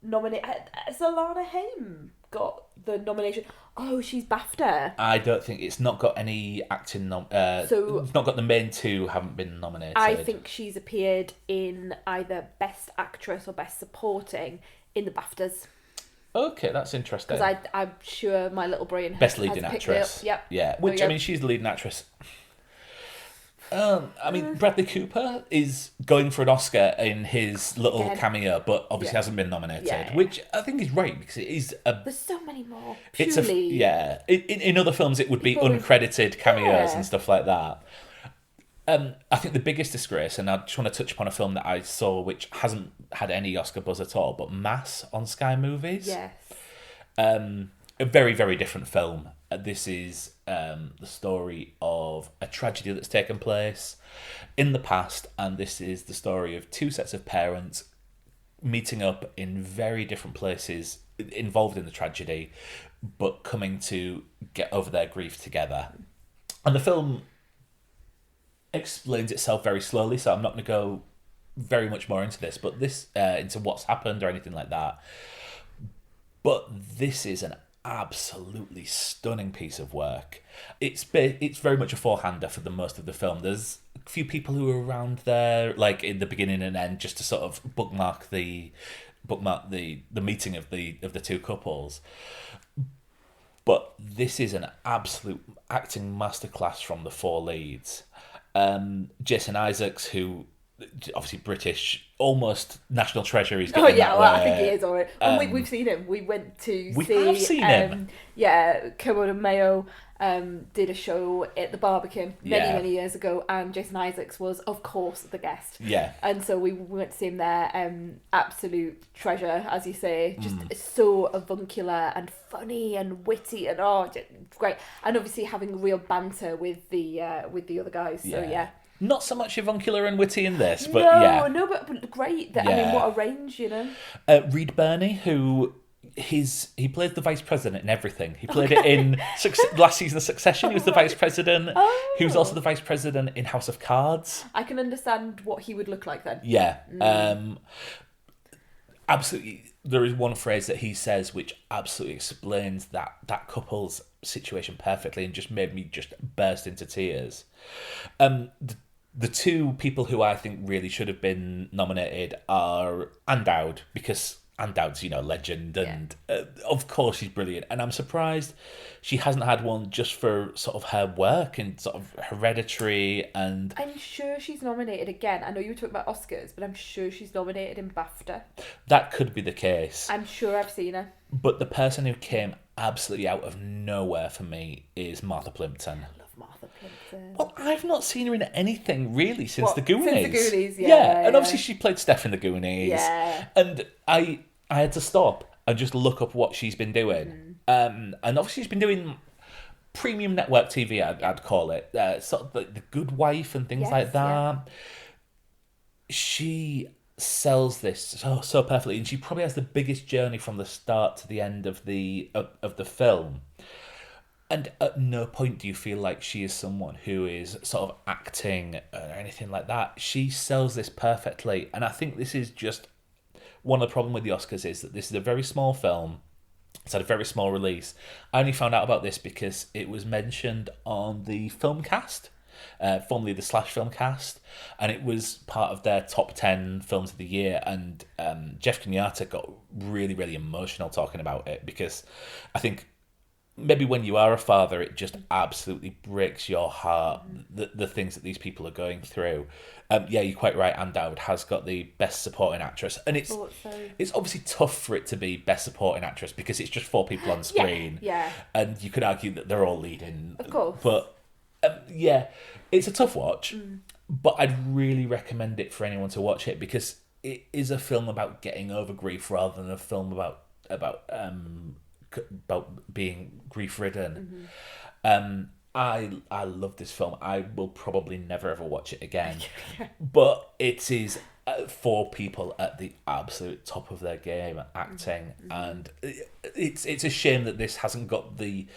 nominated. Has Alana Haim got the nomination? Oh, she's BAFTA. I don't think it's not got any acting. It's not got the main two haven't been nominated. I think she's appeared in either Best Actress or Best Supporting in the BAFTAs. Okay, that's interesting. Because I'm sure my little brain Best has leading picked actress. it up. Yep. Yeah, which, I mean, she's the leading actress. I mean, Bradley Cooper is going for an Oscar in his little cameo, but obviously hasn't been nominated, which I think is right, because it is there's so many more. Purely... In other films, it would be uncredited cameos and stuff like that. I think the biggest disgrace, and I just want to touch upon a film that I saw which hasn't had any Oscar buzz at all, but Mass on Sky Movies. Yes. A very, very different film. This is the story of a tragedy that's taken place in the past, and this is the story of 2 sets of parents meeting up in very different places involved in the tragedy, but coming to get over their grief together. And the film explains itself very slowly, so I'm not going to go very much more into this, but into what's happened or anything like that. But this is an absolutely stunning piece of work. It's very much a four-hander for the most of the film. There's a few people who are around there, like in the beginning and end, just to sort of bookmark the meeting of the two couples. But this is an absolute acting masterclass from the 4 leads. Jason Isaacs, who obviously British, almost national treasure. He's getting I think he is alright. And we've seen him. We went to have seen him. Yeah, Kermode and Mayo did a show at the Barbican many years ago, and Jason Isaacs was, of course, the guest. Yeah. And so we went to see him there. Absolute treasure, as you say. Just so avuncular and funny and witty and great. And obviously having real banter with the other guys. So yeah. Not so much avuncular and witty in this, but but great. I mean, what a range, you know. Reed Birney, who he played the vice president in everything. He played it in last season of Succession. He was the vice president. He was also the vice president in House of Cards. I can understand what he would look like then. Yeah. Absolutely. There is one phrase that he says which absolutely explains that couple's situation perfectly and just made me just burst into tears. The 2 people who I think really should have been nominated are And, because Dowd's, legend, and of course she's brilliant. And I'm surprised she hasn't had one just for sort of her work and sort of Hereditary. And I'm sure she's nominated again. I know you were talking about Oscars, but I'm sure she's nominated in BAFTA. that could be the case. I'm sure I've seen her. But the person who came absolutely out of nowhere for me is Martha Plimpton. I love Martha Plimpton. Well, I've not seen her in anything really since What? the Goonies. Since the Goonies, yeah, and obviously she played Steph in the Goonies. Yeah. And I had to stop and just look up what she's been doing. And obviously she's been doing premium network TV, I'd call it. Sort of the Good Wife and things Yes, like that. She sells this so perfectly, and she probably has the biggest journey from the start to the end of the film. And at no point do you feel like she is someone who is sort of acting or anything like that. She sells this perfectly, and I think this is just one of the problems with the Oscars is that this is a very small film. It's had a very small release. I only found out about this because it was mentioned on the film cast, formerly the Slash film cast, and it was part of their top 10 films of the year. And Jeff Kenyatta got really, really emotional talking about it because I think maybe when you are a father, it just absolutely breaks your heart, the things that these people are going through. You're quite right. Anne Dowd has got the Best Supporting Actress, and it's obviously tough for it to be Best Supporting Actress because it's just 4 people on screen. Yeah. And you could argue that they're all leading. Of course. But it's a tough watch, but I'd really recommend it for anyone to watch it because it is a film about getting over grief rather than a film about being grief-ridden. I love this film. I will probably never ever watch it again. But it is 4 people at the absolute top of their game at acting, and it's a shame that this hasn't got the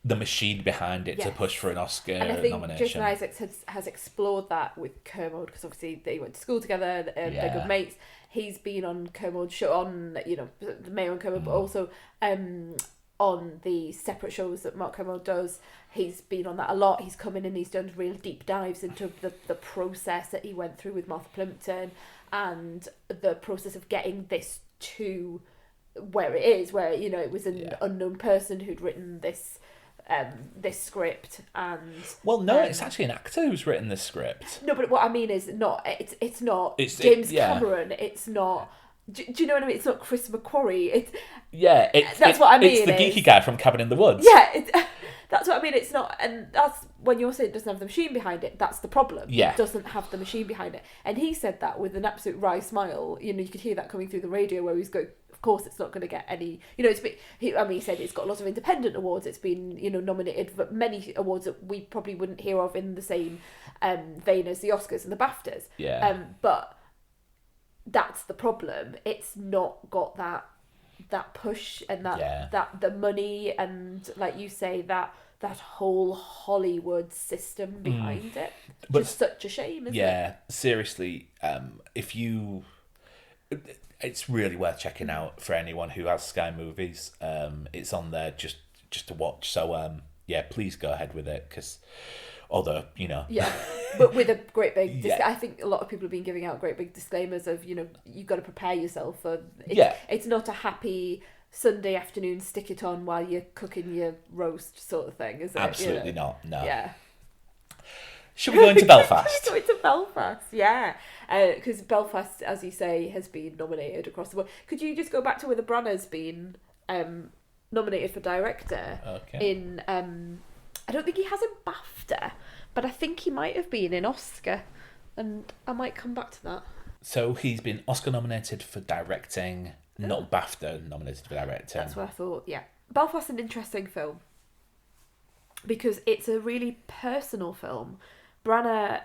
machine behind it to push for an Oscar and I think nomination. Jason Isaacs has explored that with Kermode because obviously they went to school together, they're good mates. He's been on Kermode's show, on the Mayor and Kermode, but also on the separate shows that Mark Kermode does. He's been on that a lot. He's come in and he's done real deep dives into the process that he went through with Martha Plimpton and the process of getting this to where it is, where it was an unknown person who'd written this script. And it's actually an actor who's written this script. No, but what I mean is it's not James Cameron. It's not. Do you know what I mean? It's not Chris McQuarrie. That's what I mean. It's the geeky guy from Cabin in the Woods. Yeah, that's what I mean. It's not, and that's when you're saying it doesn't have the machine behind it. That's the problem. Yeah. It doesn't have the machine behind it, and he said that with an absolute wry smile. You could hear that coming through the radio where he's going. Of course, it's not going to get any. It's been. He said it's got a lot of independent awards. It's been nominated for many awards that we probably wouldn't hear of in the same vein as the Oscars and the BAFTAs. Yeah. But that's the problem. It's not got that push and that the money and, like you say, that whole Hollywood system behind it. But just such a shame, isn't it? Yeah, seriously. It's really worth checking out for anyone who has Sky Movies. It's on there just to watch. So please go ahead with it because. Although, but with a great big I think a lot of people have been giving out great big disclaimers of, you've got to prepare yourself for it's not a happy Sunday afternoon stick it on while you're cooking your roast sort of thing, is it? Absolutely not, no. Yeah. Should we go into Belfast? Go into Belfast, yeah. Because Belfast, as you say, has been nominated across the board. Could you just go back to where the Branagh's been nominated for director in I don't think he has in BAFTA, but I think he might have been in Oscar, and I might come back to that. So he's been Oscar nominated for directing, not BAFTA nominated for directing. That's what I thought, yeah. Belfast's an interesting film because it's a really personal film. Branagh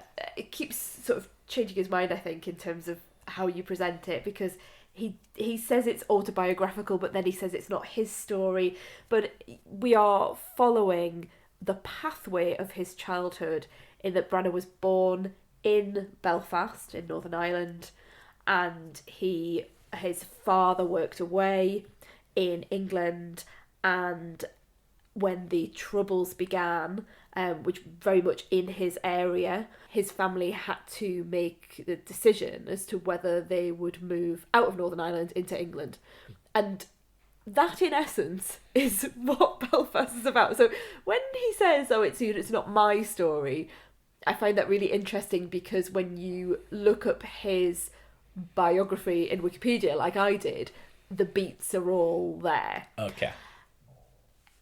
keeps sort of changing his mind, I think, in terms of how you present it, because he says it's autobiographical, but then he says it's not his story. But we are following the pathway of his childhood in that Branagh was born in Belfast in Northern Ireland, and his father worked away in England, and when the Troubles began, which very much in his area, his family had to make the decision as to whether they would move out of Northern Ireland into England. And that, in essence, is what Belfast is about. So when he says, oh, it's not my story, I find that really interesting, because when you look up his biography in Wikipedia, like I did, the beats are all there. Okay.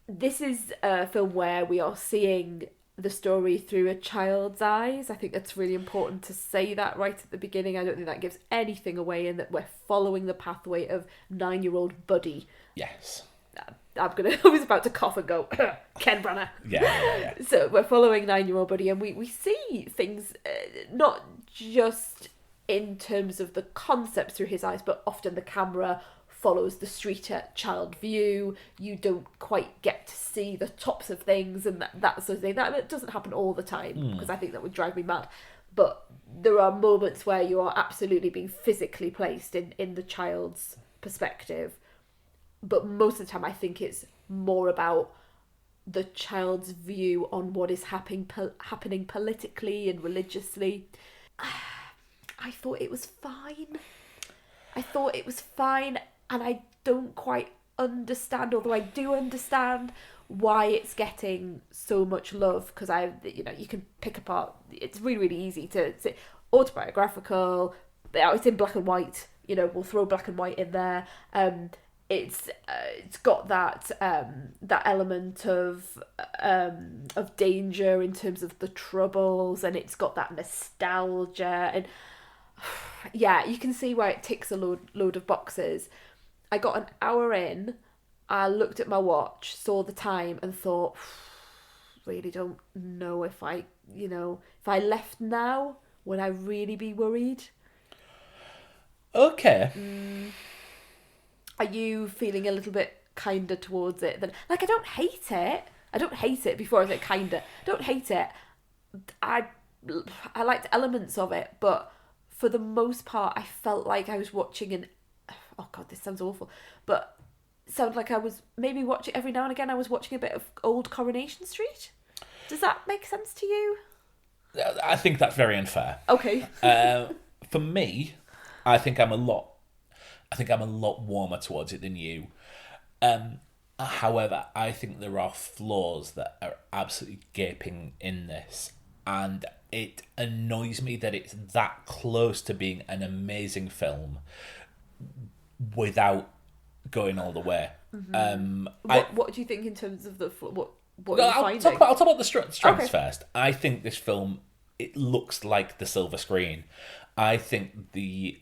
This is a film where we are seeing the story through a child's eyes. I think that's really important to say that right at the beginning. I don't think that gives anything away, and that we're following the pathway of 9-year-old Buddy. Yes. I was about to cough and go, Ken Branagh. Yeah. So we're following 9-year-old Buddy, and we see things not just in terms of the concepts through his eyes, but often the camera follows the street at child view. You don't quite get to see the tops of things and that sort of thing. That doesn't happen all the time, because I think that would drive me mad. But there are moments where you are absolutely being physically placed in the child's perspective. But most of the time I think it's more about the child's view on what is happening politically and religiously. I thought it was fine. And I don't quite understand, although I do understand why it's getting so much love, because you can pick apart. It's really, really easy to say autobiographical. It's in black and white. We'll throw black and white in there. It's got that element of danger in terms of the Troubles, and it's got that nostalgia, and yeah, you can see where it ticks a load of boxes. I got an hour in, I looked at my watch, saw the time, and thought, really don't know if I left now, would I really be worried? Okay. Are you feeling a little bit kinder towards it than, like, I don't hate it before I said kinder. I don't hate it. I liked elements of it, but for the most part, I felt like I was watching oh God, this sounds awful, but it sounded like I was maybe watching, every now and again, I was watching a bit of old Coronation Street. Does that make sense to you? I think that's very unfair. Okay. For me, I think I'm a lot warmer towards it than you. However, I think there are flaws that are absolutely gaping in this, and it annoys me that it's that close to being an amazing film without going all the way. What do you think in terms of the what are you finding? I'll talk about the strengths Okay. first. I think this film, it looks like the silver screen. I think the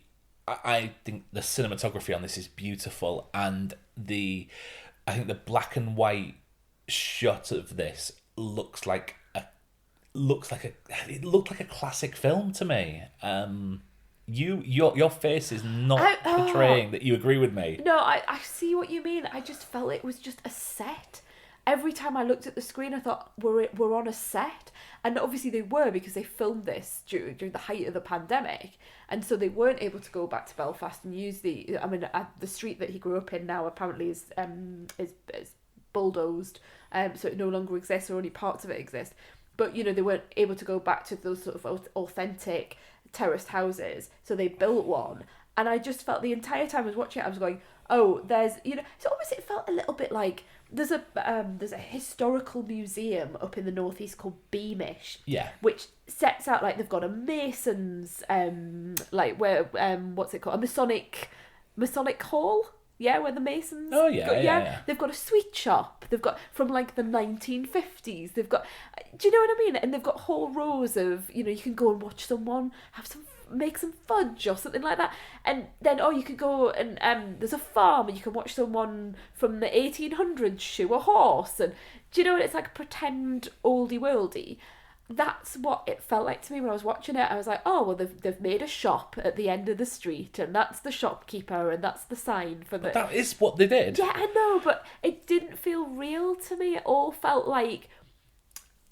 cinematography on this is beautiful, and I think the black and white shot of this looked like a classic film to me. Your face is not portraying that you agree with me. No, I see what you mean. I just felt it was just a set. Every time I looked at the screen, I thought, we're on a set. And obviously they were, because they filmed this during the height of the pandemic. And so they weren't able to go back to Belfast and use the street that he grew up in now apparently is bulldozed. So it no longer exists, or only parts of it exist. But, they weren't able to go back to those sort of authentic terraced houses. So they built one. And I just felt the entire time I was watching it, I was going, oh, there's, it felt a little bit like, there's a historical museum up in the northeast called Beamish, which sets out, like, they've got a Masons, what's it called, a Masonic hall, where the Masons they've got a sweet shop, they've got from like the 1950s, they've got, do you know what I mean, and they've got whole rows of, you can go and watch someone make some fudge or something like that, and then you could go and there's a farm and you can watch someone from the 1800s shoe a horse, and do you know what, it's like pretend oldie worldy. That's what it felt like to me when I was watching it. I was like, oh well, they've made a shop at the end of the street, and that's the shopkeeper, and that's the sign for the. But that is what they did. Yeah, I know, but it didn't feel real to me. It all felt like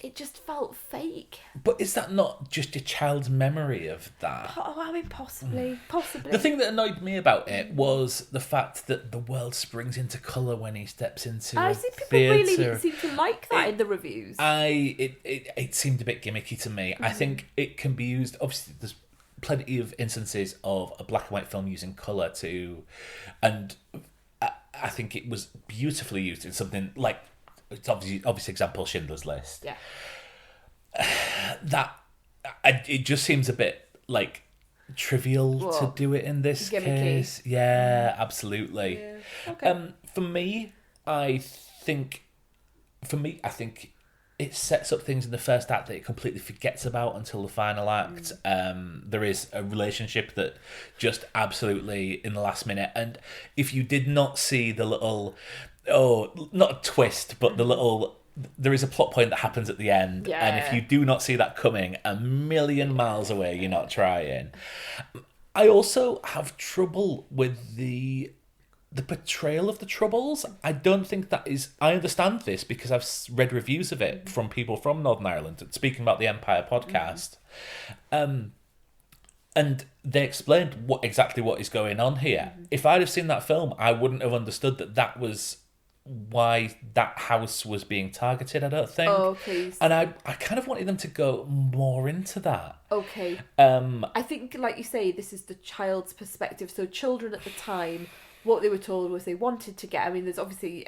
it just felt fake. But is that not just your child's memory of that? I mean, possibly. The thing that annoyed me about it was the fact that the world springs into colour when he steps into I a see people theatre. really seem to like that in the reviews. It seemed a bit gimmicky to me. I think it can be used. Obviously, there's plenty of instances of a black and white film using colour and I think it was beautifully used in something like, it's obvious example, Schindler's List. Yeah. It just seems a bit like trivial to do it in this Gimmicky. case. Yeah, absolutely. Yeah. Okay. For me, I think it sets up things in the first act that it completely forgets about until the final act. There is a relationship that just absolutely in the last minute, and if you did not see the little, not a twist, but the little, there is a plot point that happens at the end, and if you do not see that coming a million miles away, you're not trying. I also have trouble with the portrayal of the Troubles. I don't think that is... I understand this because I've read reviews of it from people from Northern Ireland, speaking about the Empire podcast. And they explained exactly what is going on here. If I'd have seen that film, I wouldn't have understood that was why that house was being targeted, I don't think. Oh, please. And I kind of wanted them to go more into that. Okay. I think, like you say, this is the child's perspective. So children at the time, what they were told was they wanted to get... I mean, there's obviously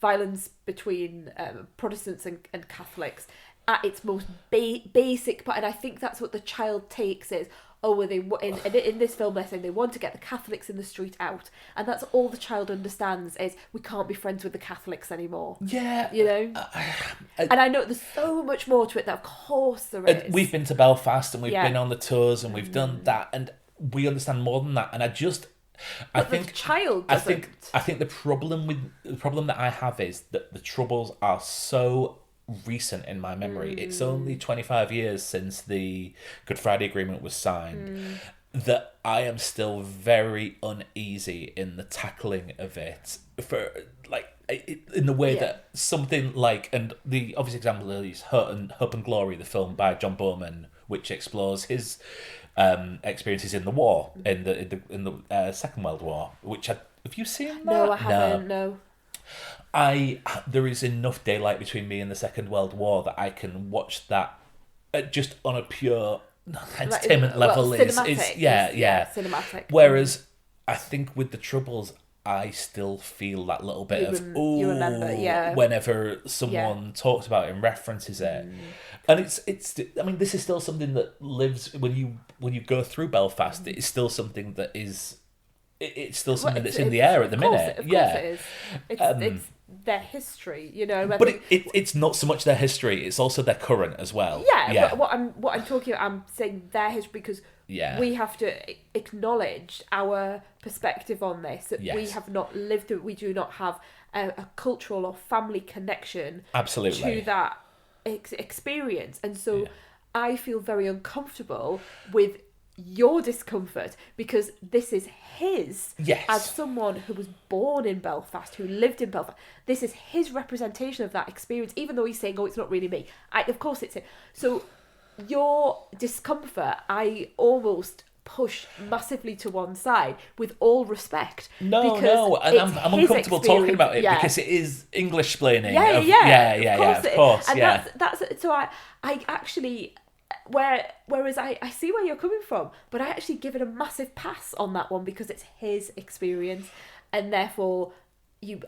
violence between Protestants and Catholics at its most basic part. And I think that's what the child takes is, in this film they're saying they want to get the Catholics in the street out. And that's all the child understands is, we can't be friends with the Catholics anymore. Yeah. You know? And I know there's so much more to it that of course there is. We've been to Belfast and we've been on the tours and we've done that. And we understand more than that. And I think the child doesn't. I think the problem that I have is that the Troubles are so recent in my memory. It's only 25 years since the Good Friday Agreement was signed that I am still very uneasy in the tackling of it in the way that something like, and the obvious example is Hope and Glory, the film by John Bowman, which explores his experiences in the war, in the Second World War. Have you seen that? No, I haven't. No. There is enough daylight between me and the Second World War that I can watch that just on a pure entertainment level. Cinematic. Whereas I think with the Troubles, I still feel that little bit you remember, whenever someone talks about it and references it. And it's I mean, this is still something that lives when you go through Belfast. It is still something that is it's still something that's in the air at the minute. Of course it is. It's their history, you know. But it's not so much their history; it's also their current as well. Yeah. But what I'm talking about, I'm saying their history because we have to acknowledge our perspective on this. That we have not lived it. We do not have a cultural or family connection. Absolutely. To that experience, and so I feel very uncomfortable with your discomfort because this is his, as someone who was born in Belfast, who lived in Belfast, this is his representation of that experience, even though he's saying, it's not really me. Of course it's it. So your discomfort, I almost push massively to one side with all respect. No, and I'm uncomfortable talking about it because it is English-splaining. Of course. And that's so I actually... Whereas I see where you're coming from, but I actually give it a massive pass on that one because it's his experience, and therefore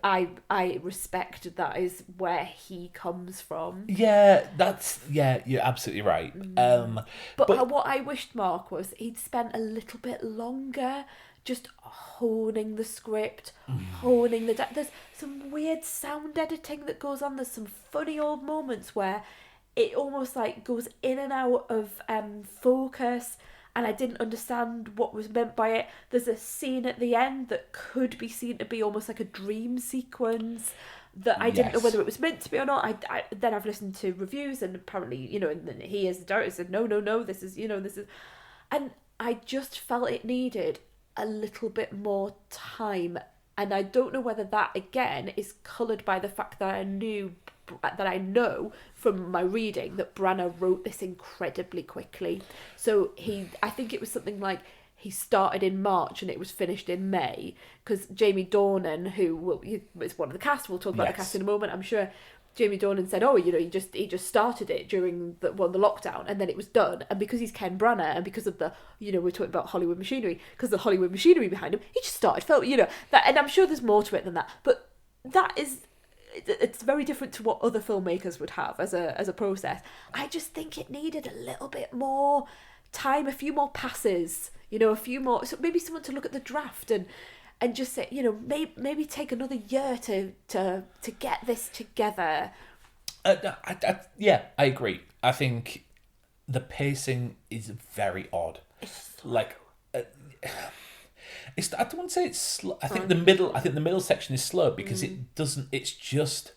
I respect that is where he comes from. Yeah, you're absolutely right. But what I wished, Mark, was he'd spent a little bit longer just honing the script, honing there's some weird sound editing that goes on. There's some funny old moments where it almost like goes in and out of focus, and I didn't understand what was meant by it. There's a scene at the end that could be seen to be almost like a dream sequence that I didn't know whether it was meant to be or not. Then I've listened to reviews, and apparently, and he as the director said, no, this is, and I just felt it needed a little bit more time, and I don't know whether that again is coloured by the fact that I knew that I know from my reading that Branagh wrote this incredibly quickly. So I think it was something like he started in March and it was finished in May, because Jamie Dornan, who is one of the cast, we'll talk about the cast in a moment, I'm sure. Jamie Dornan said, he just started it during the lockdown, and then it was done. And because he's Ken Branagh, and because of the, we're talking about Hollywood machinery, because the Hollywood machinery behind him, he just started film, that. And I'm sure there's more to it than that. But it's very different to what other filmmakers would have as a process. I just think it needed a little bit more time, a few more passes, a few more. So maybe someone to look at the draft and just say, maybe take another year to get this together. I agree. I think the pacing is very odd. It's so like, I don't want to say it's slow. I think the middle section is slow because it doesn't. It's just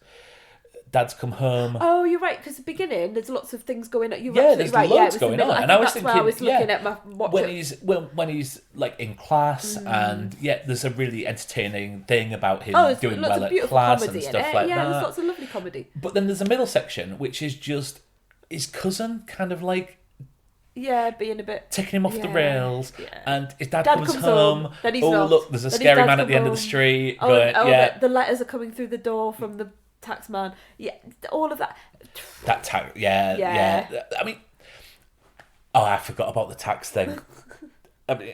Dad's come home. Oh, you're right. Because the beginning, there's lots of things going on. There's loads going on. And I was thinking, I was looking at my watch when he's like in class, and there's a really entertaining thing about him doing well at class and stuff like that. Yeah, there's lots of lovely comedy. But then there's a middle section which is just his cousin kind of like being a bit taking him off the rails, and his dad comes home. Then he's not. Look, there's a scary man at the end of the street. The letters are coming through the door from the tax man. All of that. That tax, yeah. I mean, I forgot about the tax thing. I mean,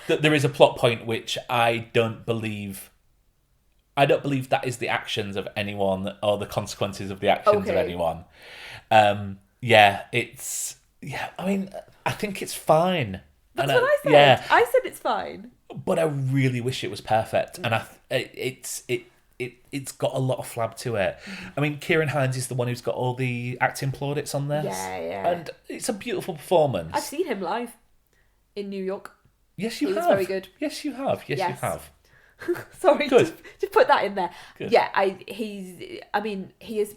there is a plot point which I don't believe that is the actions of anyone or the consequences of the actions of anyone. I mean, I think it's fine. That's what I said. Yeah. I said it's fine. But I really wish it was perfect, and it's got a lot of flab to it. I mean, Kieran Hines is the one who's got all the acting plaudits on this. Yeah. And it's a beautiful performance. I've seen him live in New York. Yes, you have. He was very good. Yes, you have. Yes, you have. Sorry, good. To put that in there. Good. Yeah, he is.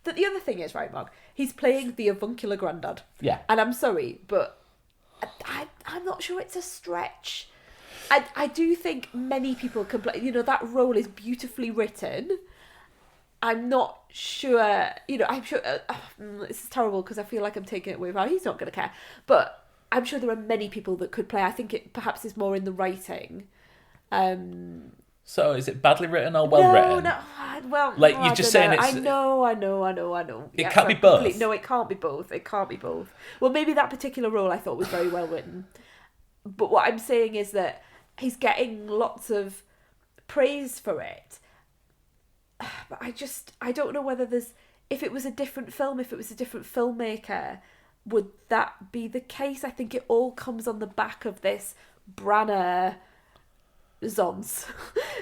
The other thing is, right, Mark, he's playing the avuncular granddad. Yeah. And I'm sorry, but I'm not sure it's a stretch. I do think many people can play, that role is beautifully written. I'm not sure, I'm sure, this is terrible because I feel like I'm taking it away from him. He's not going to care. But I'm sure there are many people that could play. I think it perhaps is more in the writing. So is it badly written or well written? No, well, like you're just saying it's. I know. It can't be both. No, it can't be both. It can't be both. Well, maybe that particular role I thought was very well written, but what I'm saying is that he's getting lots of praise for it. But I don't know whether if it was a different film, if it was a different filmmaker, would that be the case? I think it all comes on the back of this Branagh zons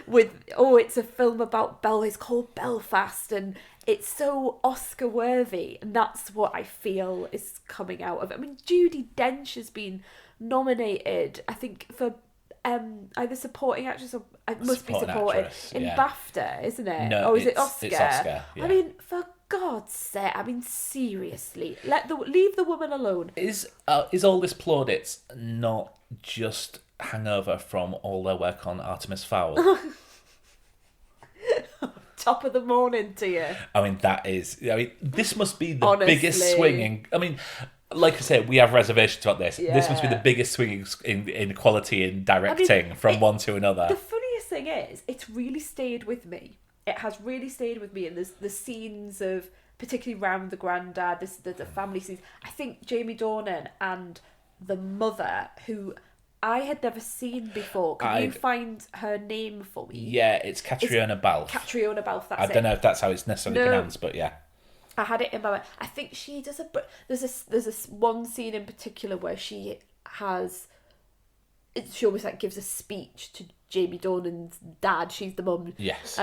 with it's a film about it's called Belfast, and it's so Oscar worthy, and that's what I feel is coming out of it. I mean, Judi Dench has been nominated, I think, for either supporting actress or it must be supported actress, in BAFTA, isn't it? No, or is it Oscar? It's Oscar. Yeah. I mean, for God's sake, I mean, seriously, leave the woman alone. Is all this plaudits not just hangover from all their work on Artemis Fowl? Top of the morning to you. I mean, this must be the biggest swinging. I mean, like I said, we have reservations about this. Yeah. This must be the biggest swinging in quality in directing from one to another. The funniest thing is, it's really stayed with me. It has really stayed with me, and there's the scenes of, particularly around the granddad, the family scenes. I think Jamie Dornan and the mother, who I had never seen before. Can you find her name for me? Yeah, it's Catriona Balfe. Catriona Balfe, that's it. I don't know if that's how it's necessarily pronounced, but yeah. I had it in my mind. I think she does there's a one scene in particular where she almost like gives a speech to Jamie Dornan's dad. She's the mum. Yes.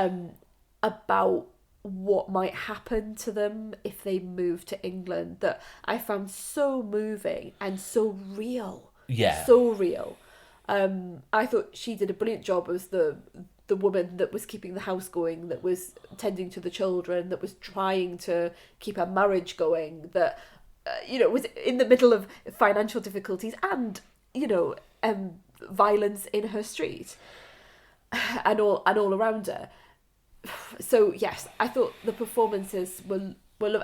About what might happen to them if they move to England, that I found so moving and so real. Yeah. So real. I thought she did a brilliant job as the woman that was keeping the house going, that was tending to the children, that was trying to keep her marriage going, that was in the middle of financial difficulties and violence in her street and all around her. so yes, I thought the performances were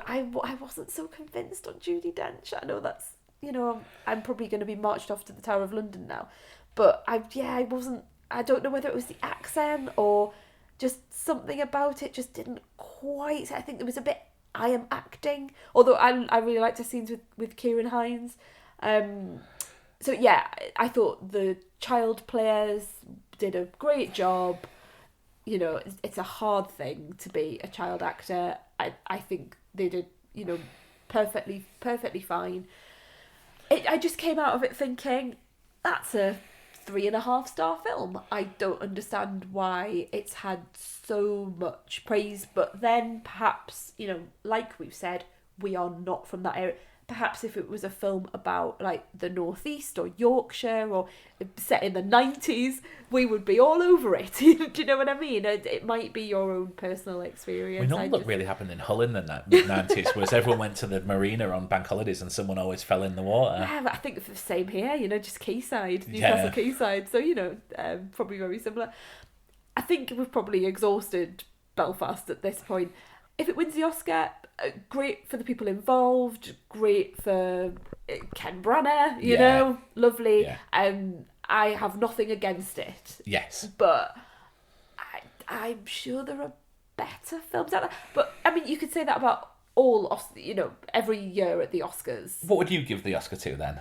I wasn't so convinced on Judi Dench. I know that's, I'm probably going to be marched off to the Tower of London now, but I wasn't. I don't know whether it was the accent or just something about it just didn't quite. I think there was a bit I am acting, although I really liked the scenes with Kieran Hines. So yeah, I thought the child players did a great job. It's a hard thing to be a child actor. I think they did, perfectly fine. I just came out of it thinking, that's a 3.5-star film. I don't understand why it's had so much praise, but then perhaps, like we've said, we are not from that area. Perhaps if it was a film about like the Northeast or Yorkshire or set in the 90s, we would be all over it. Do you know what I mean? It might be your own personal experience. We know what really happened in Hull in the 90s was everyone went to the marina on bank holidays and someone always fell in the water. Yeah, but I think the same here, just Quayside, Newcastle Quayside. So, probably very similar. I think we've probably exhausted Belfast at this point. If it wins the Oscar, great for the people involved, great for Ken Branagh, you know, lovely. Yeah. I have nothing against it. Yes. But I'm sure there are better films out there. But, I mean, you could say that about all, every year at the Oscars. What would you give the Oscar to then?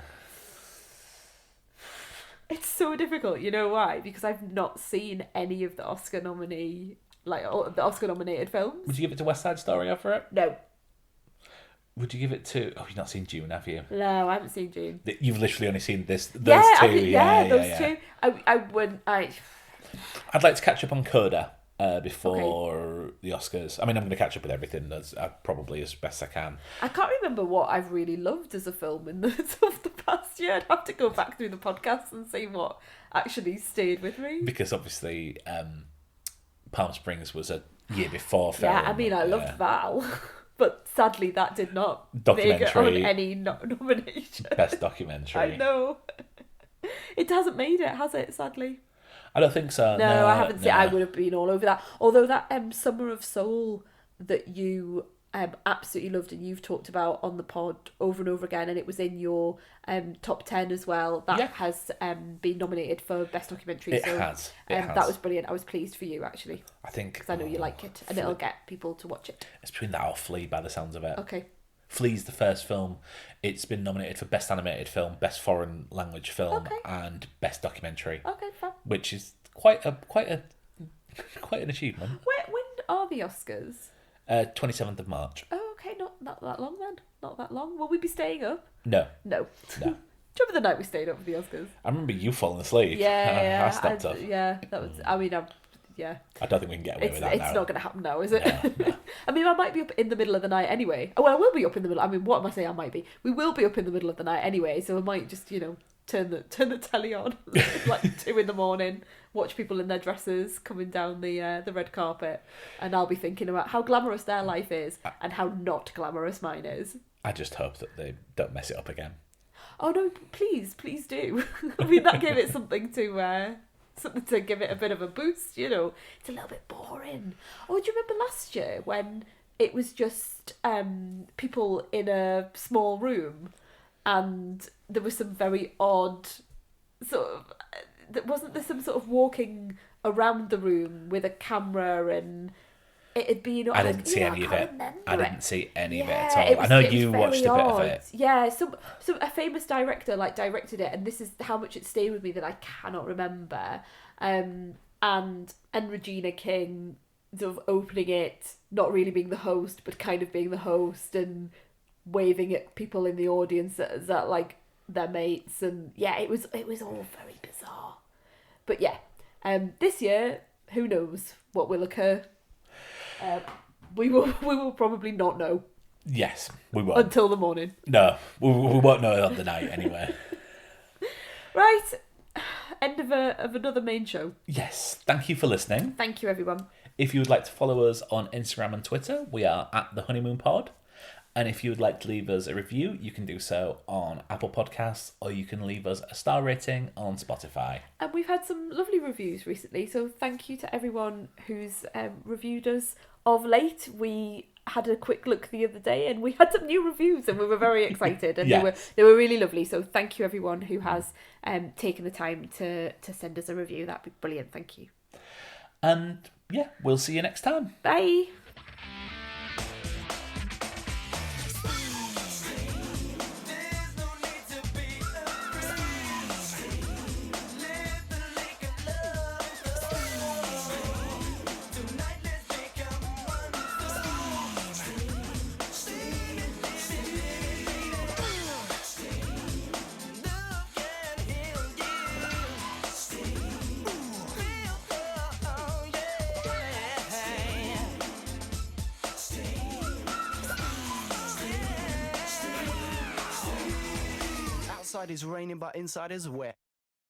It's so difficult, you know why? Because I've not seen any of the Oscar nominated films. Would you give it to West Side Story over it? No. Would you give it to... Oh, you've not seen Dune, have you? No, I haven't seen Dune. You've literally only seen those two. Those two. I wouldn't... I'd like to catch up on Coda before the Oscars. I mean, I'm going to catch up with everything probably as best I can. I can't remember what I've really loved as a film in the past year. I'd have to go back through the podcast and see what actually stayed with me. Because obviously... Palm Springs was a year before film. Yeah, I mean, I loved Val, but sadly that did not documentary make it on any nomination. Best documentary. I know. It hasn't made it, has it, sadly? I don't think so. No, I haven't seen it. I would have been all over that. Although that Summer of Soul that you absolutely loved and you've talked about on the pod over and over again, and it was in your top 10 as well, that has been nominated for Best Documentary. It has. That was brilliant. I was pleased for you, actually. I think... Because I know you like it, and it'll get people to watch it. It's between that or Flea by the sounds of it. Okay. Flea's the first film. It's been nominated for Best Animated Film, Best Foreign Language Film, and Best Documentary. Okay, fine. Which is quite an achievement. When are the Oscars? 27th of March. Oh, okay, not that long then. Not that long. Will we be staying up? No. Do you remember the night we stayed up for the Oscars? I remember you falling asleep. Yeah, I stepped up. Yeah, that was. I mean, yeah. I don't think we can get away with that now. It's not going to happen now, is it? No. I mean, I might be up in the middle of the night anyway. Oh, well, I will be up in the middle. I mean, what am I saying? I might be. We will be up in the middle of the night anyway, so I might just, turn the telly on like 2 a.m, watch people in their dresses coming down the red carpet, and I'll be thinking about how glamorous their life is and how not glamorous mine is. I just hope that they don't mess it up again. Oh no, please do. I mean, that gave it something to give it a bit of a boost, It's a little bit boring. Oh, do you remember last year when it was just people in a small room and there was some very odd wasn't there some sort of walking around the room with a camera, and it had been... I didn't see any of it. I didn't see any of it at all. I know you watched a bit of it. Yeah, so a famous director directed it, and this is how much it stayed with me that I cannot remember. And Regina King sort of opening it, not really being the host, but kind of being the host, and waving at people in the audience that like their mates, and it was all very bizarre. But this year, who knows what will occur? We will probably not know. Yes, we won't. Until the morning. No, we won't know on the night anyway. Right, end of another main show. Yes, thank you for listening. Thank you, everyone. If you would like to follow us on Instagram and Twitter, we are at The Honeymoon Pod. And if you would like to leave us a review, you can do so on Apple Podcasts, or you can leave us a star rating on Spotify. And we've had some lovely reviews recently, so thank you to everyone who's reviewed us of late. We had a quick look the other day and we had some new reviews and we were very excited, and they were really lovely. So thank you everyone who has taken the time to send us a review. That'd be brilliant. Thank you. And yeah, we'll see you next time. Bye. There's no need to be afraid. Live the liquor love. Tonight let's become one. Love can heal you. Feel yeah. Outside is raining, but inside is wet.